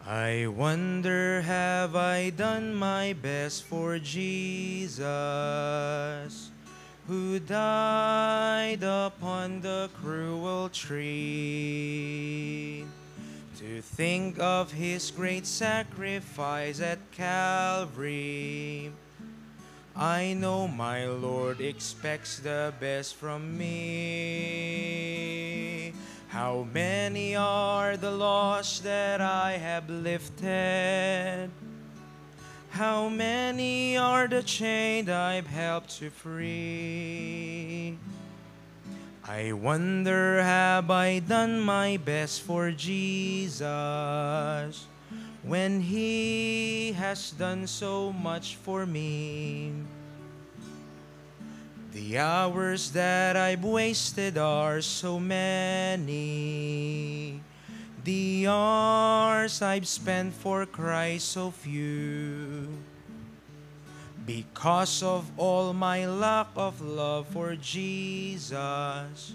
I wonder, have I done my best for Jesus, who died upon the cruel tree? To think of his great sacrifice at Calvary, I know my Lord expects the best from me. How many are the lost that I have lifted? How many are the chained I've helped to free? I wonder, have I done my best for Jesus, when He has done so much for me? The hours that I've wasted are so many. The hours I've spent for Christ so few. Because of all my lack of love for Jesus,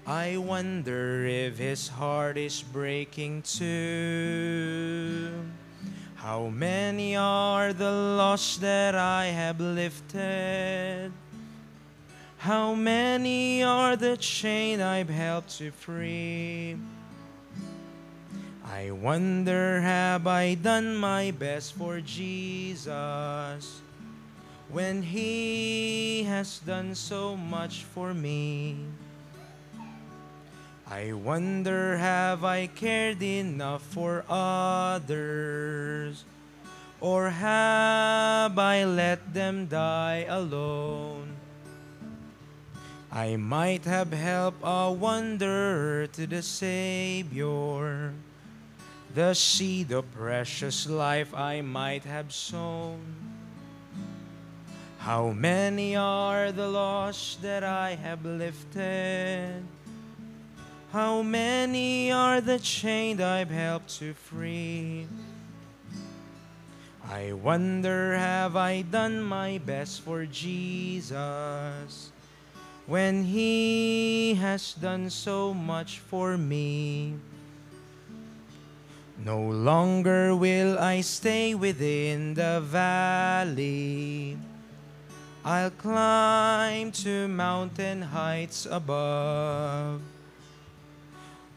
I wonder if His heart is breaking too. How many are the lost that I have lifted? How many are the chained I've helped to free? I wonder, have I done my best for Jesus, when He has done so much for me? I wonder, have I cared enough for others, or have I let them die alone? I might have helped a wanderer to the Savior. The seed of precious life I might have sown. How many are the lost that I have lifted? How many are the chained I've helped to free? I wonder, have I done my best for Jesus, when He has done so much for me? No longer will I stay within the valley. I'll climb to mountain heights above.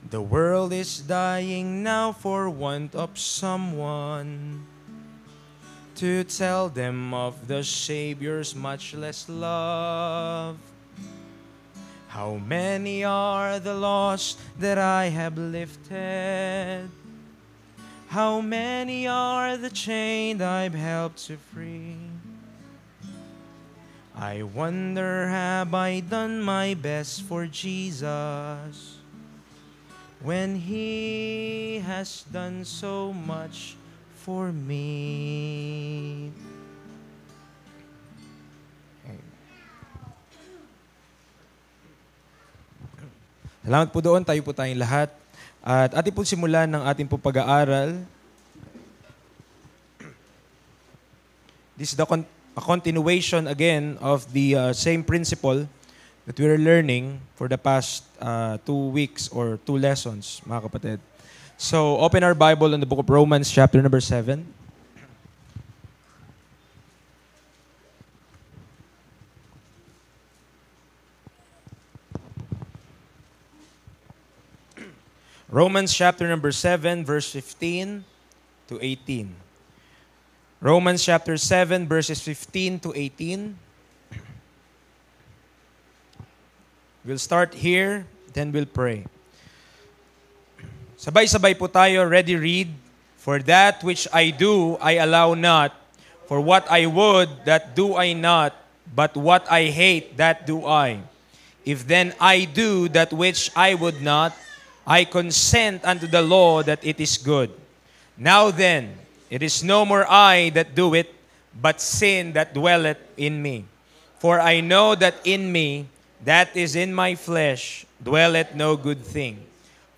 The world is dying now for want of someone to tell them of the Savior's much less love. How many are the lost that I have lifted? How many are the chained I've helped to free? I wonder, have I done my best for Jesus, when He has done so much for me? Salamat po doon. Tayo po tayong lahat. At ating po simulan ng ating po pag-aaral. This is a continuation again of the same principle that we are learning for the past 2 weeks or 2 lessons, mga kapatid. So, open our Bible in the book of Romans, chapter number 7. Romans chapter number 7, verse 15 to 18. Romans chapter 7, verses 15 to 18. We'll start here, then we'll pray. Sabay-sabay po tayo, ready, read. For that which I do, I allow not. For what I would, that do I not. But what I hate, that do I. If then I do that which I would not, I consent unto the law that it is good. Now then, it is no more I that do it, but sin that dwelleth in me. For I know that in me, that is in my flesh, dwelleth no good thing.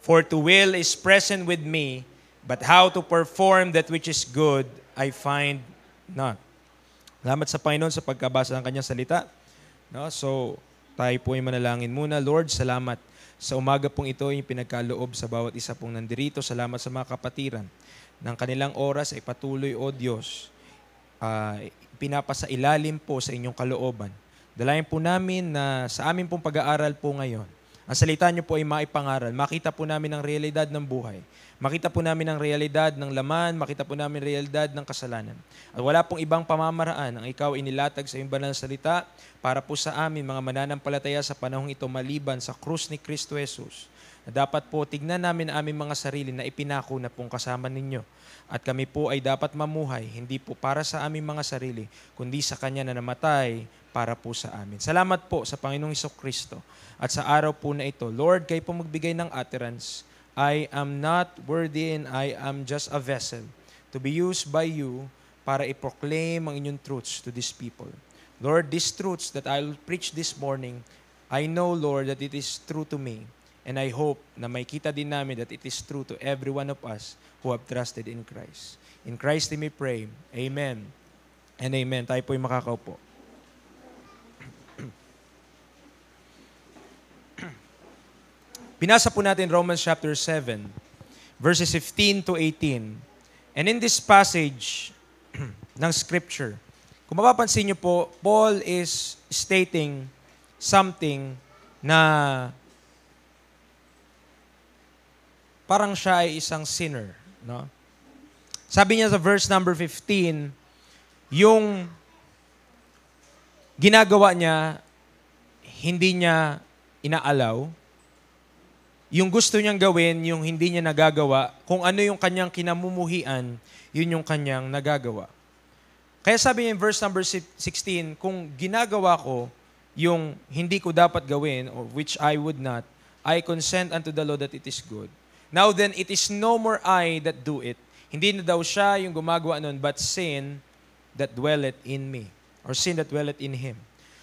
For to will is present with me, but how to perform that which is good, I find not. Salamat sa Panginoon sa pagkabasa ng kanyang salita. No? So, tayo po ay manalangin muna. Lord, salamat Sa umaga pong ito, yung pinagkaloob sa bawat isa pong nandirito. Salamat sa mga kapatiran. Ng kanilang oras ay patuloy, O Diyos, pinapasailalim po sa inyong kalooban. Dalayan po namin na sa amin pong pag-aaral po ngayon, ang salita niyo po ay maipangaral. Makita po namin ang realidad ng buhay. Makita po namin ang realidad ng laman. Makita po namin ang realidad ng kasalanan. At wala pong ibang pamamaraan ang ikaw inilatag sa iyong banal na salita para po sa amin, mga mananampalataya sa panahong ito maliban sa krus ni Kristo Jesus. Na dapat po tignan namin ang aming mga sarili na ipinako na pong kasama ninyo. At kami po ay dapat mamuhay, hindi po para sa aming mga sarili, kundi sa Kanya na namatay para po sa amin. Salamat po sa Panginoong Jesucristo. At sa araw po na ito, Lord, kayo po magbigay ng utterance. I am not worthy and I am just a vessel to be used by you para i-proclaim ang inyong truths to these people. Lord, these truths that I will preach this morning, I know, Lord, that it is true to me. And I hope na may kita din namin that it is true to every one of us who have trusted in Christ. In Christ we may pray. Amen and amen. Tayo po'y makakaupo. Binasa po natin Romans chapter 7, verses 15 to 18. And in this passage ng scripture, kung mapapansin niyo po, Paul is stating something na parang siya ay isang sinner. No? Sabi niya sa verse number 15, yung ginagawa niya, hindi niya inaalaw. Yung gusto niyang gawin, yung hindi niya nagagawa, kung ano yung kanyang kinamumuhian, yun yung kanyang nagagawa. Kaya sabi niya in verse number 16, kung ginagawa ko yung hindi ko dapat gawin, or which I would not, I consent unto the law that it is good. Now then, it is no more I that do it. Hindi na daw siya yung gumagawa nun, but sin that dwelleth in me. Or sin that dwelleth in him.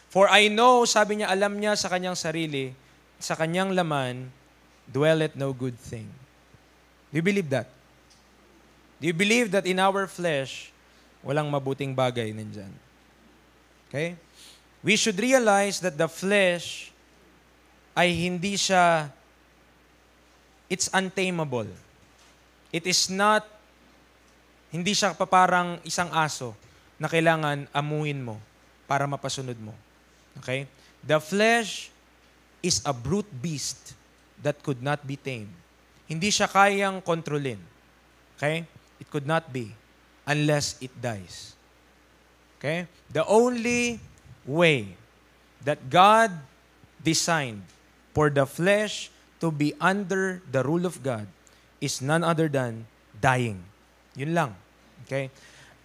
For I know, sabi niya, alam niya sa kanyang sarili, sa kanyang laman, dwelleth no good thing. Do you believe that? Do you believe that in our flesh, walang mabuting bagay nandyan? Okay? We should realize that the flesh ay hindi siya, it's untamable. It is not, hindi siya parang isang aso na kailangan amuhin mo para mapasunod mo. Okay? The flesh is a brute beast that could not be tamed. Hindi siya kayang kontrolin. Okay? It could not be unless it dies. Okay? The only way that God designed for the flesh to be under the rule of God is none other than dying. Yun lang. Okay?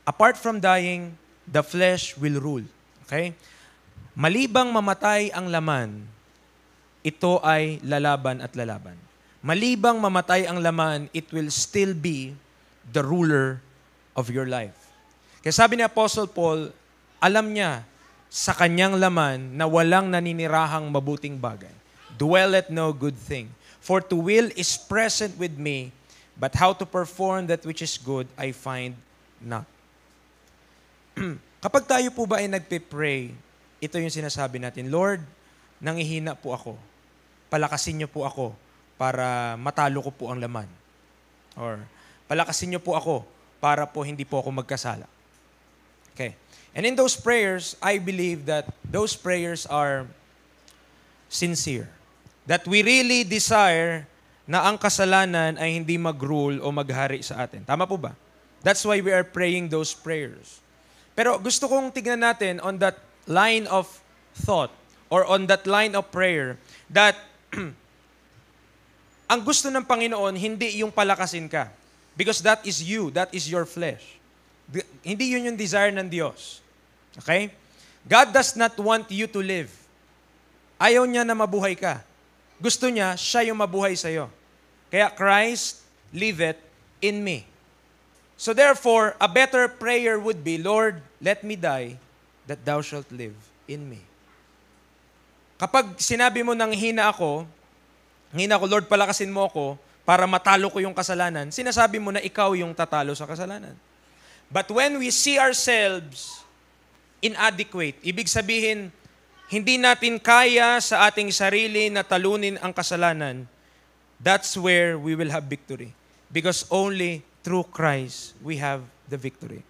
Apart from dying, the flesh will rule. Okay? Malibang mamatay ang laman, ito ay lalaban at lalaban. Malibang mamatay ang laman, it will still be the ruler of your life. Kaya sabi ni Apostle Paul, alam niya sa kanyang laman na walang naninirahang mabuting bagay. Dwelleth no good thing. For to will is present with me, but how to perform that which is good, I find not. Kapag tayo po ba ay nagpe-pray, ito yung sinasabi natin, Lord, nangihina po ako. Palakasin niyo po ako para matalo ko po ang laman. Or palakasin niyo po ako para po hindi po ako magkasala. Okay. And in those prayers, I believe that those prayers are sincere. That we really desire na ang kasalanan ay hindi mag-rule o maghari sa atin. Tama po ba? That's why we are praying those prayers. Pero gusto kong tignan natin on that line of thought or on that line of prayer that ang gusto ng Panginoon, hindi yung palakasin ka. Because that is you, that is your flesh. Hindi yun yung desire ng Diyos. Okay? God does not want you to live. Ayaw niya na mabuhay ka. Gusto niya, siya yung mabuhay sa'yo. Kaya Christ liveth in me. So therefore, a better prayer would be, Lord, let me die, that thou shalt live in me. Kapag sinabi mo nang hina ako, Lord, palakasin mo ako para matalo ko yung kasalanan, sinasabi mo na ikaw yung tatalo sa kasalanan. But when we see ourselves inadequate, ibig sabihin, hindi natin kaya sa ating sarili na talunin ang kasalanan, that's where we will have victory. Because only through Christ we have the victory.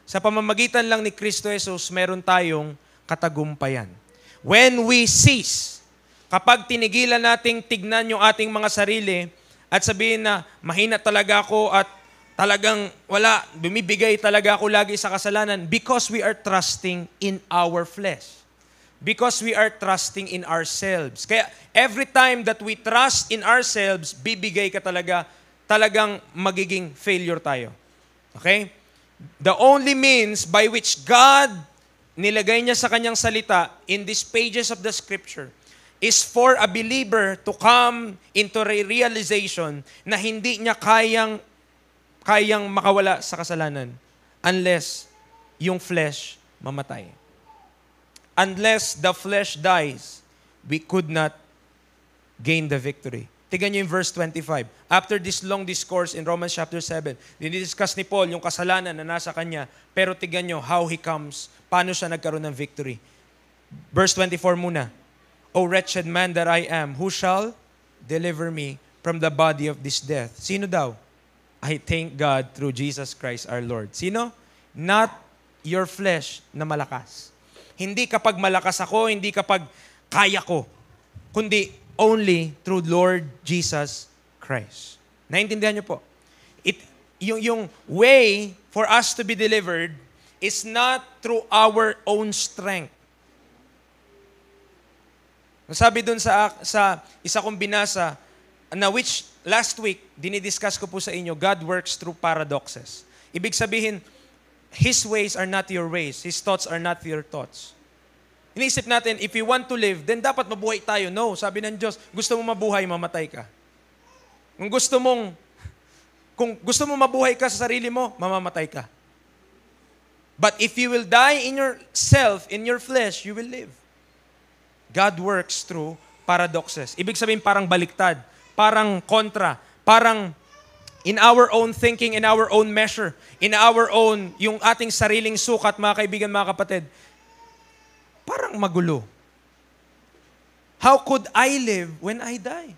Sa pamamagitan lang ni Kristo Jesus, meron tayong katagumpayan. When we cease, kapag tinigilan nating tignan yung ating mga sarili at sabihin na mahina talaga ako at talagang wala, bumibigay talaga ako lagi sa kasalanan because we are trusting in our flesh. Because we are trusting in ourselves. Kaya every time that we trust in ourselves, bibigay ka talagang magiging failure tayo. Okay? The only means by which God nilagay niya sa kanyang salita in these pages of the scripture is for a believer to come into a realization na hindi niya kayang makawala sa kasalanan unless yung flesh mamatay. Unless the flesh dies, we could not gain the victory. Tignan niyo yung verse 25. After this long discourse in Romans chapter 7, dinidiscuss ni Paul yung kasalanan na nasa kanya, pero tignan niyo how he comes, paano siya nagkaroon ng victory. Verse 24 muna. O wretched man that I am, who shall deliver me from the body of this death? Sino daw? I thank God through Jesus Christ our Lord. Sino? Not your flesh na malakas. Hindi kapag malakas ako, hindi kapag kaya ko, kundi only through Lord Jesus Christ. Naintindihan niyo po? Yung way for us to be delivered is not through our own strength. Sabi dun sa isa kong binasa, na which last week, dinidiscuss ko po sa inyo, God works through paradoxes. Ibig sabihin, His ways are not your ways. His thoughts are not your thoughts. Iniisip natin, if you want to live, then dapat mabuhay tayo. No, sabi ng Diyos, gusto mo mabuhay, mamatay ka. Kung gusto mo mabuhay ka sa sarili mo, mamamatay ka. But if you will die in yourself, in your flesh, you will live. God works through paradoxes. Ibig sabihin parang baliktad, parang kontra, parang in our own thinking, in our own measure, in our own, yung ating sariling sukat, mga kaibigan, mga kapatid, parang magulo. How could I live when I die?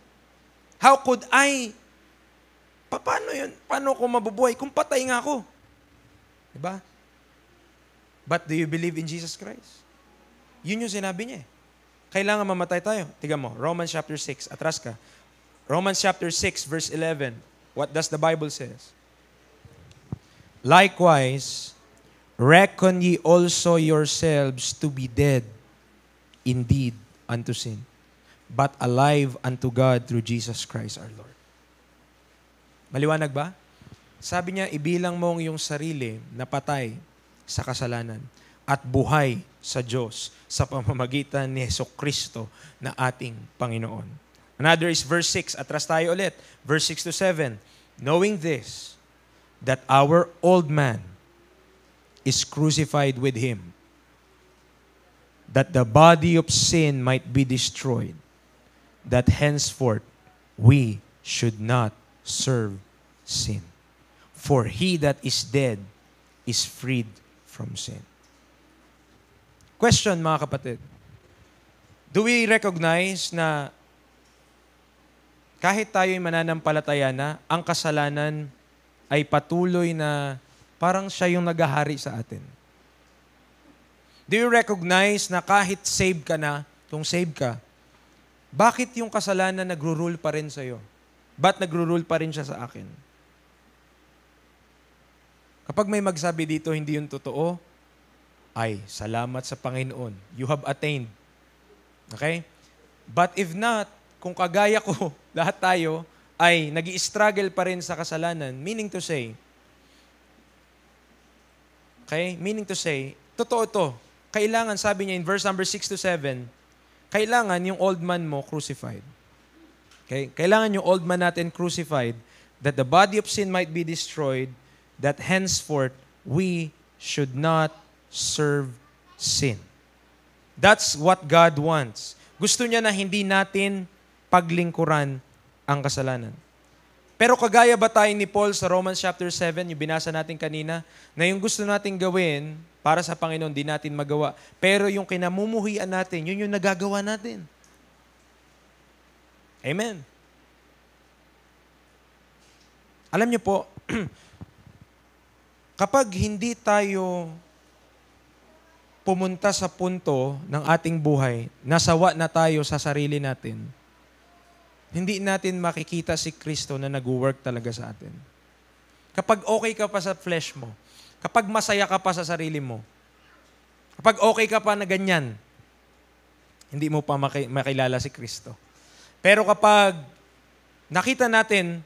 How could I, paano yun? Paano ko mabubuhay? Kung patay nga ako. Diba? But do you believe in Jesus Christ? Yun yung sinabi niya eh. Kailangan mamatay tayo. Tignan mo, Romans chapter 6, atras ka. Romans chapter 6, verse 11. What does the Bible says? Likewise, reckon ye also yourselves to be dead indeed unto sin, but alive unto God through Jesus Christ our Lord. Maliwanag ba? Sabi niya, ibilang mo yung sarili na patay sa kasalanan at buhay sa Diyos sa pamamagitan ni Jesucristo na ating Panginoon. Another is verse 6. Atras tayo ulit. Verse 6 to 7. Knowing this, that our old man is crucified with Him, that the body of sin might be destroyed, that henceforth we should not serve sin. For he that is dead is freed from sin. Question, mga kapatid. Do we recognize na kahit tayo'y mananampalataya na, ang kasalanan ay patuloy na parang siya yung naghahari sa atin? Do you recognize na kahit save ka na, kung save ka, bakit yung kasalanan nagro-rule pa rin sa'yo? Ba't nagro-rule pa rin siya sa akin? Kapag may magsabi dito, hindi yun totoo, ay, salamat sa Panginoon. You have attained. Okay? But if not, kung kagaya ko, lahat tayo, ay nag-i-struggle pa rin sa kasalanan, meaning to say, totoo to. Kailangan, sabi niya in verse number 6 to 7, kailangan yung old man mo crucified. Okay? Kailangan yung old man natin crucified, that the body of sin might be destroyed, that henceforth we should not serve sin. That's what God wants. Gusto niya na hindi natin paglingkuran ang kasalanan. Pero kagaya ba tayo ni Paul sa Romans chapter 7, yung binasa natin kanina, na yung gusto natin gawin para sa Panginoon, di natin magawa. Pero yung kinamumuhian natin, yun yung nagagawa natin. Amen. Alam niyo po, kapag hindi tayo pumunta sa punto ng ating buhay, nasawa na tayo sa sarili natin, hindi natin makikita si Kristo na nag-work talaga sa atin. Kapag okay ka pa sa flesh mo, kapag masaya ka pa sa sarili mo, kapag okay ka pa na ganyan, hindi mo pa makilala si Kristo. Pero kapag nakita natin,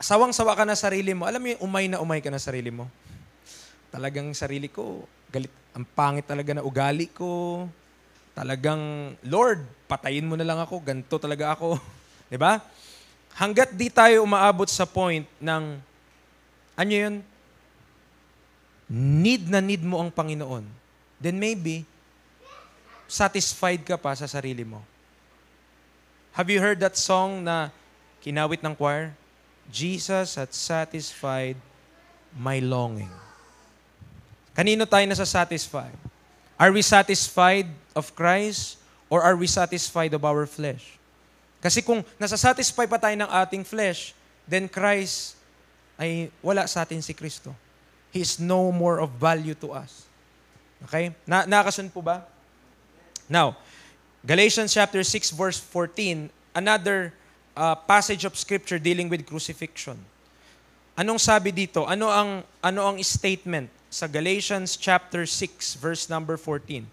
sawang-sawa ka na sa sarili mo, alam mo yung umay ka na sa sarili mo. Talagang sarili ko, galit, ang pangit talaga na ugali ko. Talagang, Lord, patayin mo na lang ako, ganito talaga ako. Diba? Hanggat di tayo umaabot sa point ng, ano yun? Need na need mo ang Panginoon. Then maybe, satisfied ka pa sa sarili mo. Have you heard that song na kinawit ng choir? Jesus hath satisfied my longing. Kanino tayo nasa-satisfy? Are we satisfied of Christ or are we satisfied of our flesh? Kasi kung nasa-satisfy pa tayo ng ating flesh, then Christ ay wala sa atin si Kristo. He is no more of value to us. Okay? Nakasun po ba? Now, Galatians chapter 6 verse 14, another passage of scripture dealing with crucifixion. Anong sabi dito? Ano ang statement sa Galatians chapter 6 verse number 14?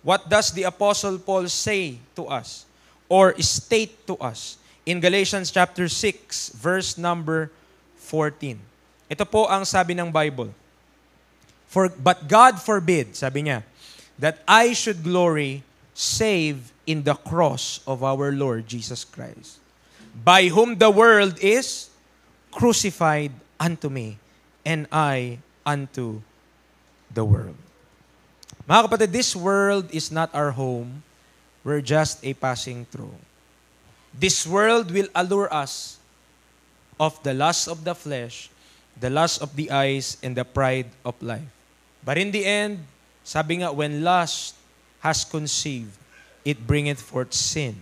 What does the Apostle Paul say to us or state to us in Galatians chapter 6 verse number 14? Ito po ang sabi ng Bible. But God forbid, sabi niya, that I should glory save in the cross of our Lord Jesus Christ, by whom the world is crucified unto me, and I unto the world. Mga kapatid, this world is not our home. We're just a passing through. This world will allure us of the lust of the flesh, the lust of the eyes, and the pride of life. But in the end, sabi nga, when lust has conceived, it bringeth forth sin.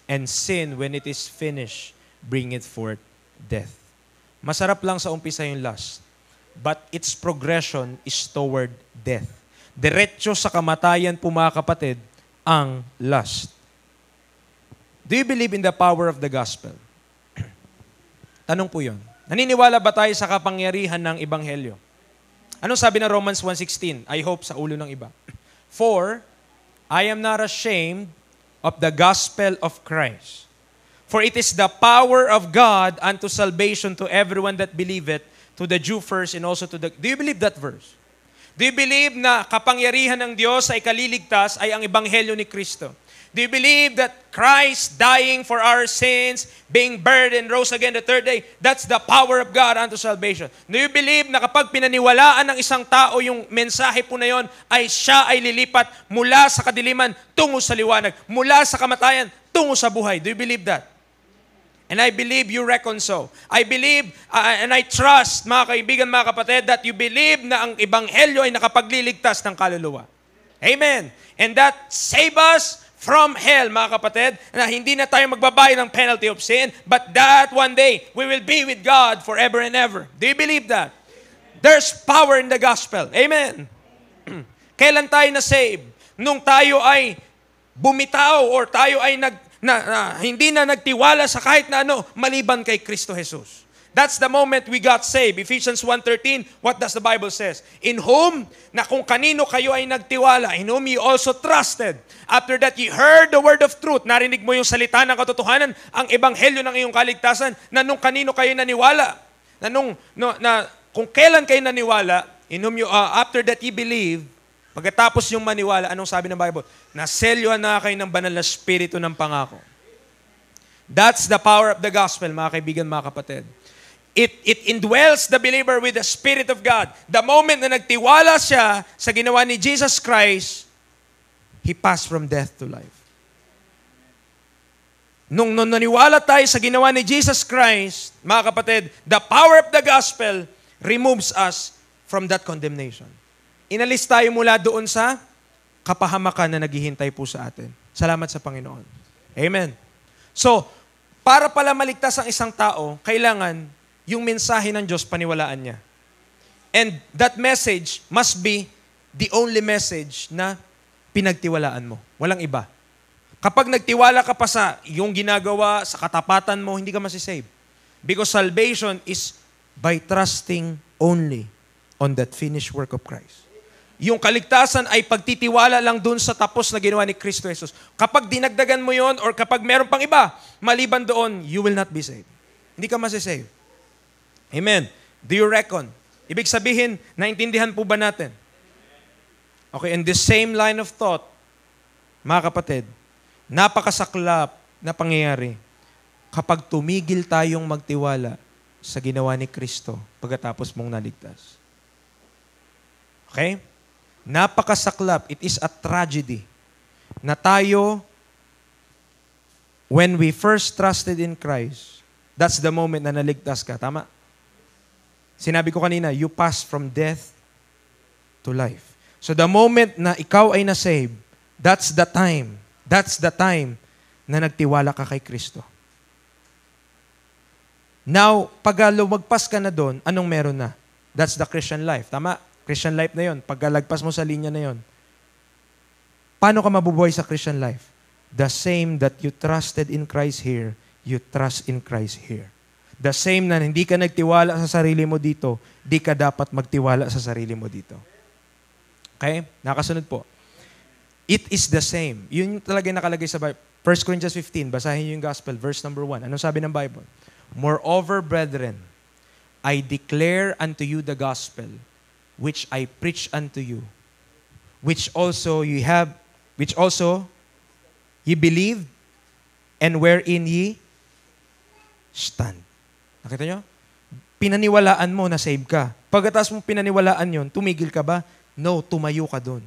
And sin, when it is finished, bringeth forth death. Masarap lang sa umpisa yung lust. But its progression is toward death. Diretso sa kamatayan po mga kapatid, ang lust. Do you believe in the power of the gospel? Tanong po yun. Naniniwala ba tayo sa kapangyarihan ng Ebanghelyo? Anong sabi ng Romans 1:16? I hope sa ulo ng iba. For I am not ashamed of the gospel of Christ. For it is the power of God unto salvation to everyone that believeth, to the Jew first and also to the... Do you believe that verse? Do you believe na kapangyarihan ng Diyos ay kaliligtas ay ang Ebanghelyo ni Kristo? Do you believe that Christ dying for our sins, being buried and rose again the third day, that's the power of God unto salvation? Do you believe na kapag pinaniwalaan ng isang tao yung mensahe po na yon, ay siya ay lilipat mula sa kadiliman tungo sa liwanag, mula sa kamatayan tungo sa buhay? Do you believe that? And I believe you reckon so. I believe and I trust, mga kaibigan, mga kapatid, that you believe na ang Ebanghelyo ay nakapagliligtas ng kaluluwa. Amen. And that save us from hell, mga kapatid, na hindi na tayo magbabayad ng penalty of sin, but that one day, we will be with God forever and ever. Do you believe that? There's power in the gospel. Amen. Kailan tayo na-save? Nung tayo ay bumitaw or tayo ay hindi na nagtiwala sa kahit na ano, maliban kay Kristo Jesus. That's the moment we got saved. Ephesians 1:13, what does the Bible says? In whom, na kung kanino kayo ay nagtiwala, in whom you also trusted. After that, you heard the word of truth. Narinig mo yung salita ng katotohanan, ang ebanghelyo ng iyong kaligtasan, na nung kanino kayo naniwala. Na kung kailan kayo naniwala, in whom you, after that you believe, pagkatapos yung maniwala, anong sabi ng Bible? Naselyohan na kayo ng banal na spirito ng pangako. That's the power of the gospel, mga kaibigan, mga kapatid. It indwells the believer with the Spirit of God. The moment na nagtiwala siya sa ginawa ni Jesus Christ, he passed from death to life. Nung naniwala tayo sa ginawa ni Jesus Christ, mga kapatid, the power of the gospel removes us from that condemnation. Inalis tayo mula doon sa kapahamakan na naghihintay po sa atin. Salamat sa Panginoon. Amen. So, para pala maligtas ang isang tao, kailangan yung mensahe ng Diyos paniwalaan niya. And that message must be the only message na pinagtiwalaan mo. Walang iba. Kapag nagtiwala ka pa sa yung ginagawa, sa katapatan mo, hindi ka masisave. Because salvation is by trusting only on that finished work of Christ. Yung kaligtasan ay pagtitiwala lang dun sa tapos na ginawa ni Kristo Jesus. Kapag dinagdagan mo yon or kapag meron pang iba, maliban doon, you will not be saved. Hindi ka masisave. Amen. Do you reckon? Ibig sabihin, naintindihan po ba natin? Okay, in the same line of thought, mga kapatid, napakasaklap na pangyayari kapag tumigil tayong magtiwala sa ginawa ni Kristo pagkatapos mong naligtas. Okay? Napakasaklap. It is a tragedy na tayo, when we first trusted in Christ, that's the moment na naligtas ka. Tama? Sinabi ko kanina, you pass from death to life. So the moment na ikaw ay na-save, that's the time na nagtiwala ka kay Kristo. Now, pag lumagpas ka na doon, anong meron na? That's the Christian life. Tama? Christian life na yon. Pagkalagpas mo sa linya na yon. Paano ka mabubuhay sa Christian life? The same that you trusted in Christ here, you trust in Christ here. The same na hindi ka nagtiwala sa sarili mo dito, di ka dapat magtiwala sa sarili mo dito. Okay? Nakasunod po. It is the same. Yun talaga nakalagay sa Bible. 1 Corinthians 15, basahin niyo yung Gospel, verse number 1. Anong sabi ng Bible? Moreover, brethren, I declare unto you the gospel, which I preach unto you, which also ye believed, and wherein ye stand. Nakita nyo? Pinaniwalaan mo na save ka. Pagkatapos mong pinaniwalaan yon, tumigil ka ba? No, tumayo ka doon.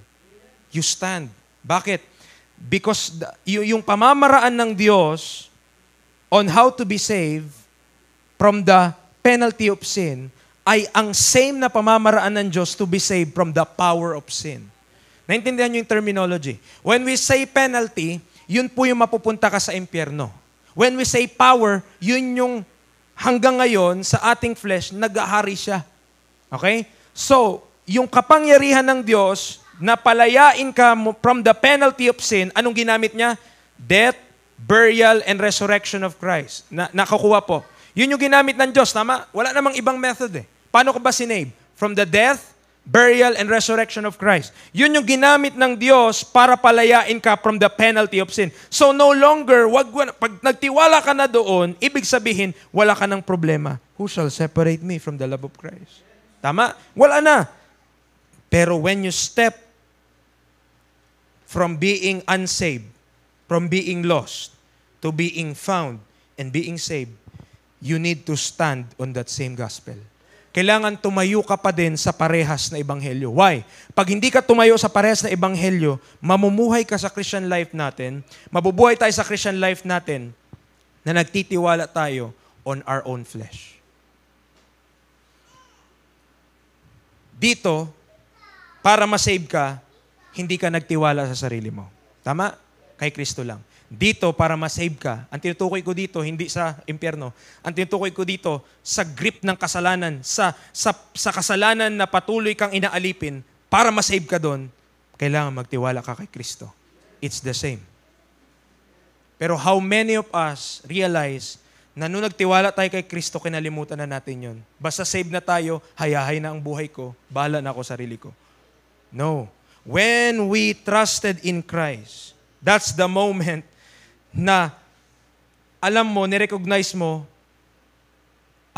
You stand. Bakit? Because yung pamamaraan ng Diyos on how to be saved from the penalty of sin ay ang same na pamamaraan ng Diyos to be saved from the power of sin. Naintindihan niyo yung terminology. When we say penalty, yun po yung mapupunta ka sa impyerno. When we say power, yun yung hanggang ngayon sa ating flesh, nag-ahari siya. Okay? So, yung kapangyarihan ng Diyos na palayain ka from the penalty of sin, anong ginamit niya? Death, burial, and resurrection of Christ. Nakakuha po. Yun yung ginamit ng Diyos, tama? Wala namang ibang method eh. Paano ka ba sinave? From the death, burial, and resurrection of Christ. Yun yung ginamit ng Diyos para palayain ka from the penalty of sin. So no longer, pag nagtiwala ka na doon, ibig sabihin, wala ka ng problema. Who shall separate me from the love of Christ? Tama? Wala na. Pero when you step from being unsaved, from being lost, to being found, and being saved, you need to stand on that same gospel. Kailangan tumayo ka pa din sa parehas na ebanghelyo. Why? Pag hindi ka tumayo sa parehas na ebanghelyo, mamumuhay ka sa Christian life natin, mabubuhay tayo sa Christian life natin na nagtitiwala tayo on our own flesh. Dito, para ma-save ka, hindi ka nagtiwala sa sarili mo. Tama? Kay Kristo lang. Dito, para ma-save ka, ang tinutukoy ko dito, hindi sa impyerno, ang tinutukoy ko dito, sa grip ng kasalanan, sa kasalanan na patuloy kang inaalipin, para ma-save ka doon, kailangan magtiwala ka kay Kristo. It's the same. Pero how many of us realize na nung nagtiwala tayo kay Kristo, kinalimutan na natin yun. Basta save na tayo, hayahay na ang buhay ko, bahala na ako sarili ko. No. When we trusted in Christ, that's the moment na alam mo, nirecognize mo,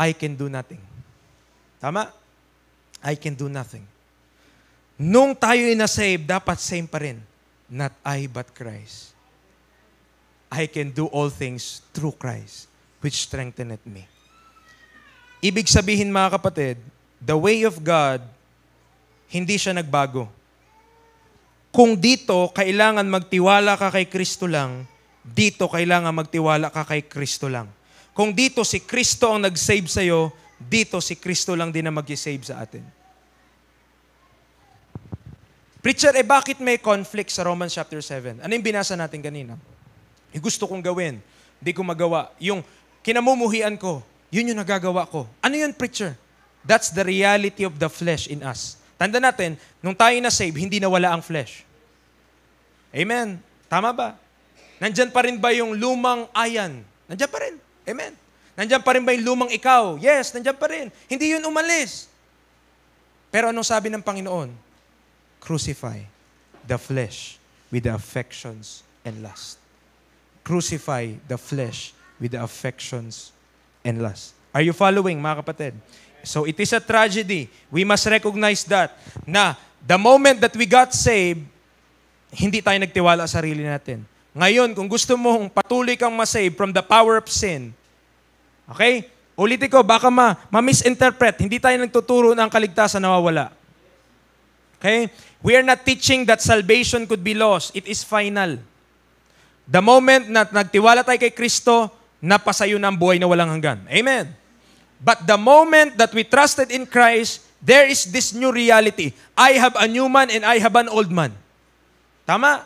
I can do nothing. Tama? I can do nothing. Nung tayo'y na-save, dapat same pa rin. Not I, but Christ. I can do all things through Christ, which strengtheneth me. Ibig sabihin, mga kapatid, the way of God, hindi siya nagbago. Kung dito, kailangan magtiwala ka kay Kristo lang, dito kailangan magtiwala ka kay Kristo lang. Kung dito si Kristo ang nag-save sa'yo, dito si Kristo lang din ang mag-save sa atin. Preacher, bakit may conflict sa Romans chapter 7? Ano yung binasa natin kanina? Yung gusto kong gawin, hindi ko magawa. Yung kinamumuhian ko, yun yung nagagawa ko. Ano yun, preacher? That's the reality of the flesh in us. Tanda natin, nung tayo na-save, hindi nawala ang flesh. Amen. Tama ba? Nandyan pa rin ba yung lumang ayan? Nandyan pa rin. Amen. Nandyan pa rin ba yung lumang ikaw? Yes, nandyan pa rin. Hindi yun umalis. Pero anong sabi ng Panginoon? Crucify the flesh with the affections and lust. Crucify the flesh with the affections and lust. Are you following, mga kapatid? So it is a tragedy. We must recognize that na the moment that we got saved, hindi tayo nagtiwala sa sarili natin. Ngayon, kung gusto mong patuloy kang masave from the power of sin, okay? Ulitin ko, baka ma-misinterpret. Hindi tayo nagtuturo na ang kaligtasan nawawala. Okay? We are not teaching that salvation could be lost. It is final. The moment na nagtiwala tayo kay Kristo, napasayo na ang buhay na walang hanggan. Amen. But the moment that we trusted in Christ, there is this new reality. I have a new man and I have an old man. Tama?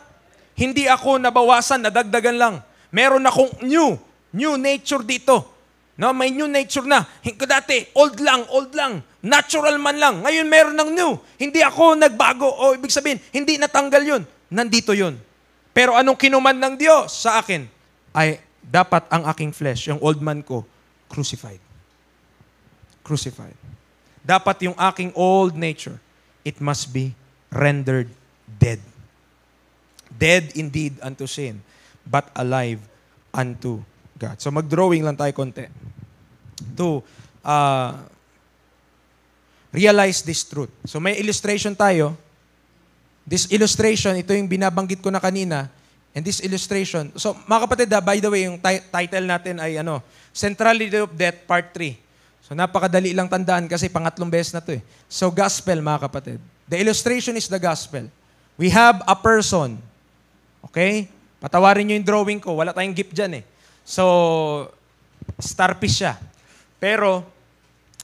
Hindi ako nabawasan, nadagdagan lang. Meron akong new nature dito. No, may new nature na. Dati, old lang. Natural man lang. Ngayon meron ng new. Hindi ako nagbago. O ibig sabihin, hindi natanggal yun. Nandito yun. Pero anong kinuman ng Diyos sa akin? Ay, dapat ang aking flesh, yung old man ko, crucified. Crucified. Dapat yung aking old nature, it must be rendered dead. Dead indeed unto sin, but alive unto God. So mag-drawing lang tayo konti to realize this truth. So may illustration tayo. This illustration, ito yung binabanggit ko na kanina. And this illustration, so mga kapatid, by the way, yung title natin ay Centrality of Death Part 3. So napakadali lang tandaan kasi pangatlong beses na to eh. So gospel, mga kapatid. The illustration is the gospel. We have a person. Okay? Patawarin nyo yung drawing ko. Wala tayong gift dyan eh. So, starfish siya. Pero,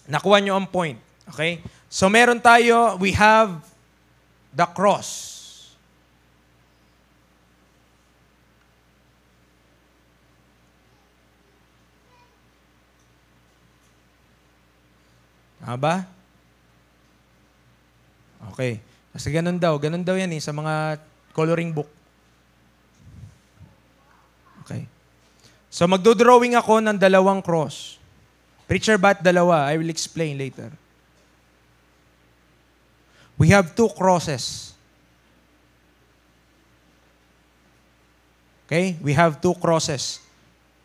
nakuha nyo ang point. Okay? So, meron tayo, we have the cross. Tama ba? Okay. Kasi ganun daw yan eh, sa mga coloring book. Okay. So magdodrawing ako ng dalawang cross. Preacher, ba't dalawa? I will explain later. We have two crosses. Okay? We have two crosses.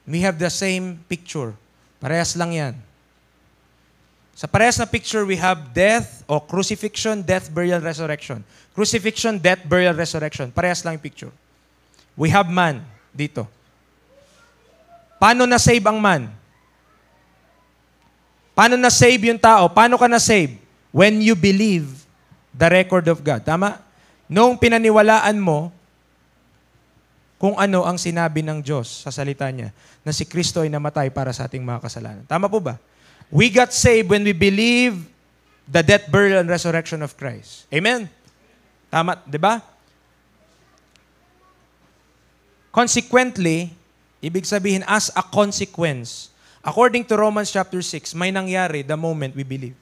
We have the same picture. Parehas lang yan. Sa parehas na picture, we have death o crucifixion, death, burial, resurrection. Crucifixion, death, burial, resurrection. Parehas lang yung picture. We have man dito. Paano na-save ang man? Paano na-save yung tao? Paano ka na-save? When you believe the record of God. Tama? Noong pinaniwalaan mo kung ano ang sinabi ng Diyos sa salita niya na si Kristo ay namatay para sa ating mga kasalanan. Tama po ba? We got saved when we believe the death, burial, and resurrection of Christ. Amen? Tama, di ba? Consequently, ibig sabihin, as a consequence, according to Romans chapter 6, may nangyari the moment we believe.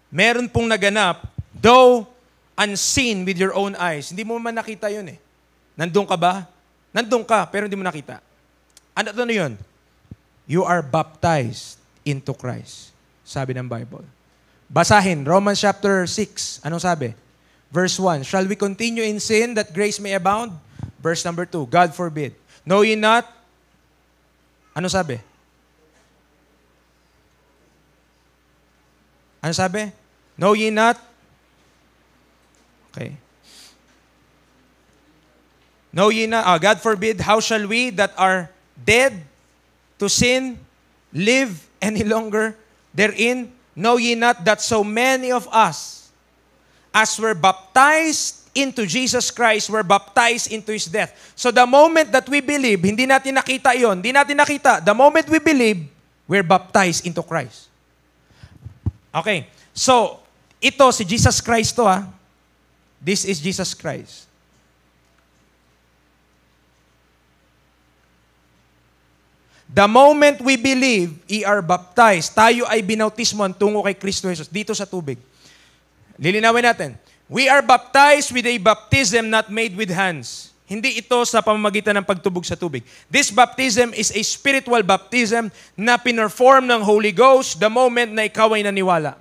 Meron pong naganap, though unseen with your own eyes. Hindi mo man nakita yun eh. Nandun ka ba? Nandun ka, pero hindi mo nakita. Ano yun? You are baptized into Christ. Sabi ng Bible. Basahin, Romans chapter 6. Anong sabi? Verse 1, shall we continue in sin that grace may abound? Verse number 2, God forbid. Know ye not? Ano sabi? Ano sabi? Know ye not? Okay. Know ye not? God forbid, how shall we that are dead to sin live any longer therein? Know ye not that so many of us, as were baptized into Jesus Christ, we're baptized into His death. So the moment that we believe, hindi natin nakita yon, hindi natin nakita. The moment we believe, we're baptized into Christ. Okay. So, ito si Jesus Christ to ha. This is Jesus Christ. The moment we believe, we are baptized. Tayo ay binautismoan tungo kay Kristo Jesus dito sa tubig. Lilinawin natin. We are baptized with a baptism not made with hands. Hindi ito sa pamamagitan ng pagtubog sa tubig. This baptism is a spiritual baptism na pinerform ng Holy Ghost the moment na ikaw ay naniwala.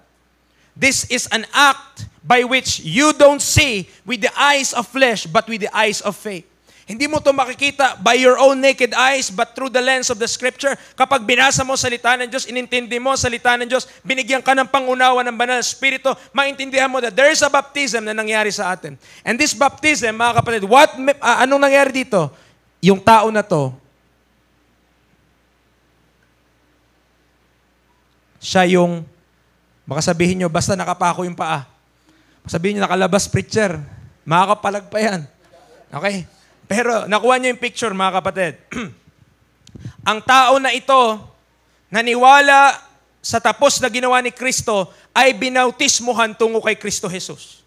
This is an act by which you don't see with the eyes of flesh but with the eyes of faith. Hindi mo ito makikita by your own naked eyes, but through the lens of the Scripture. Kapag binasa mo salita ng Diyos, inintindi mo salita ng Diyos, binigyan ka ng pangunawa ng Banal na Espiritu, maintindihan mo that there is a baptism na nangyari sa atin. And this baptism, mga kapatid, anong nangyari dito? Yung tao na to, siya yung, baka sabihin nyo, basta nakapako yung paa. Sabihin nyo, nakalabas preacher, makakapalag pa yan. Okay? Pero nakuha niyo yung picture, mga kapatid. Ang tao na ito, naniwala sa tapos na ginawa ni Kristo, ay binautismuhan tungo kay Kristo Jesus.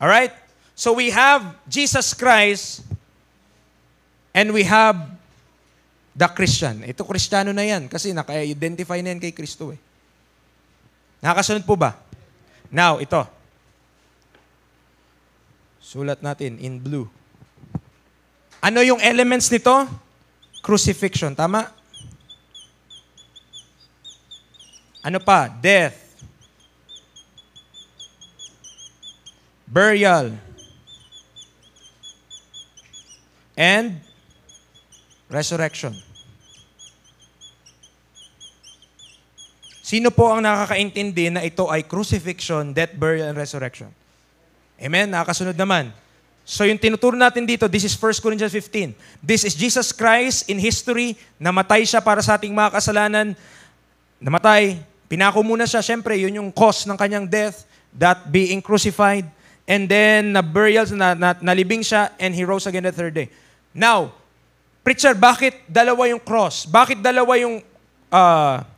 Alright? So we have Jesus Christ and we have the Christian. Ito Kristiyano na yan kasi naka-identify na yan kay Kristo eh. Nakakasunod po ba? Now, ito. Sulat natin in blue. Ano yung elements nito? Crucifixion. Tama? Ano pa? Death. Burial. And resurrection. Sino po ang nakakaintindi na ito ay crucifixion, death, burial, and resurrection? Amen? Nakakasunod naman. So yung tinuturo natin dito, this is 1 Corinthians 15. This is Jesus Christ in history. Namatay siya para sa ating mga kasalanan. Namatay. Pinako muna siya. Siyempre, yun yung cause ng kanyang death, that being crucified. And then, na-burial, nalibing siya, and He rose again the third day. Now, preacher, bakit dalawa yung cross? Bakit dalawa yung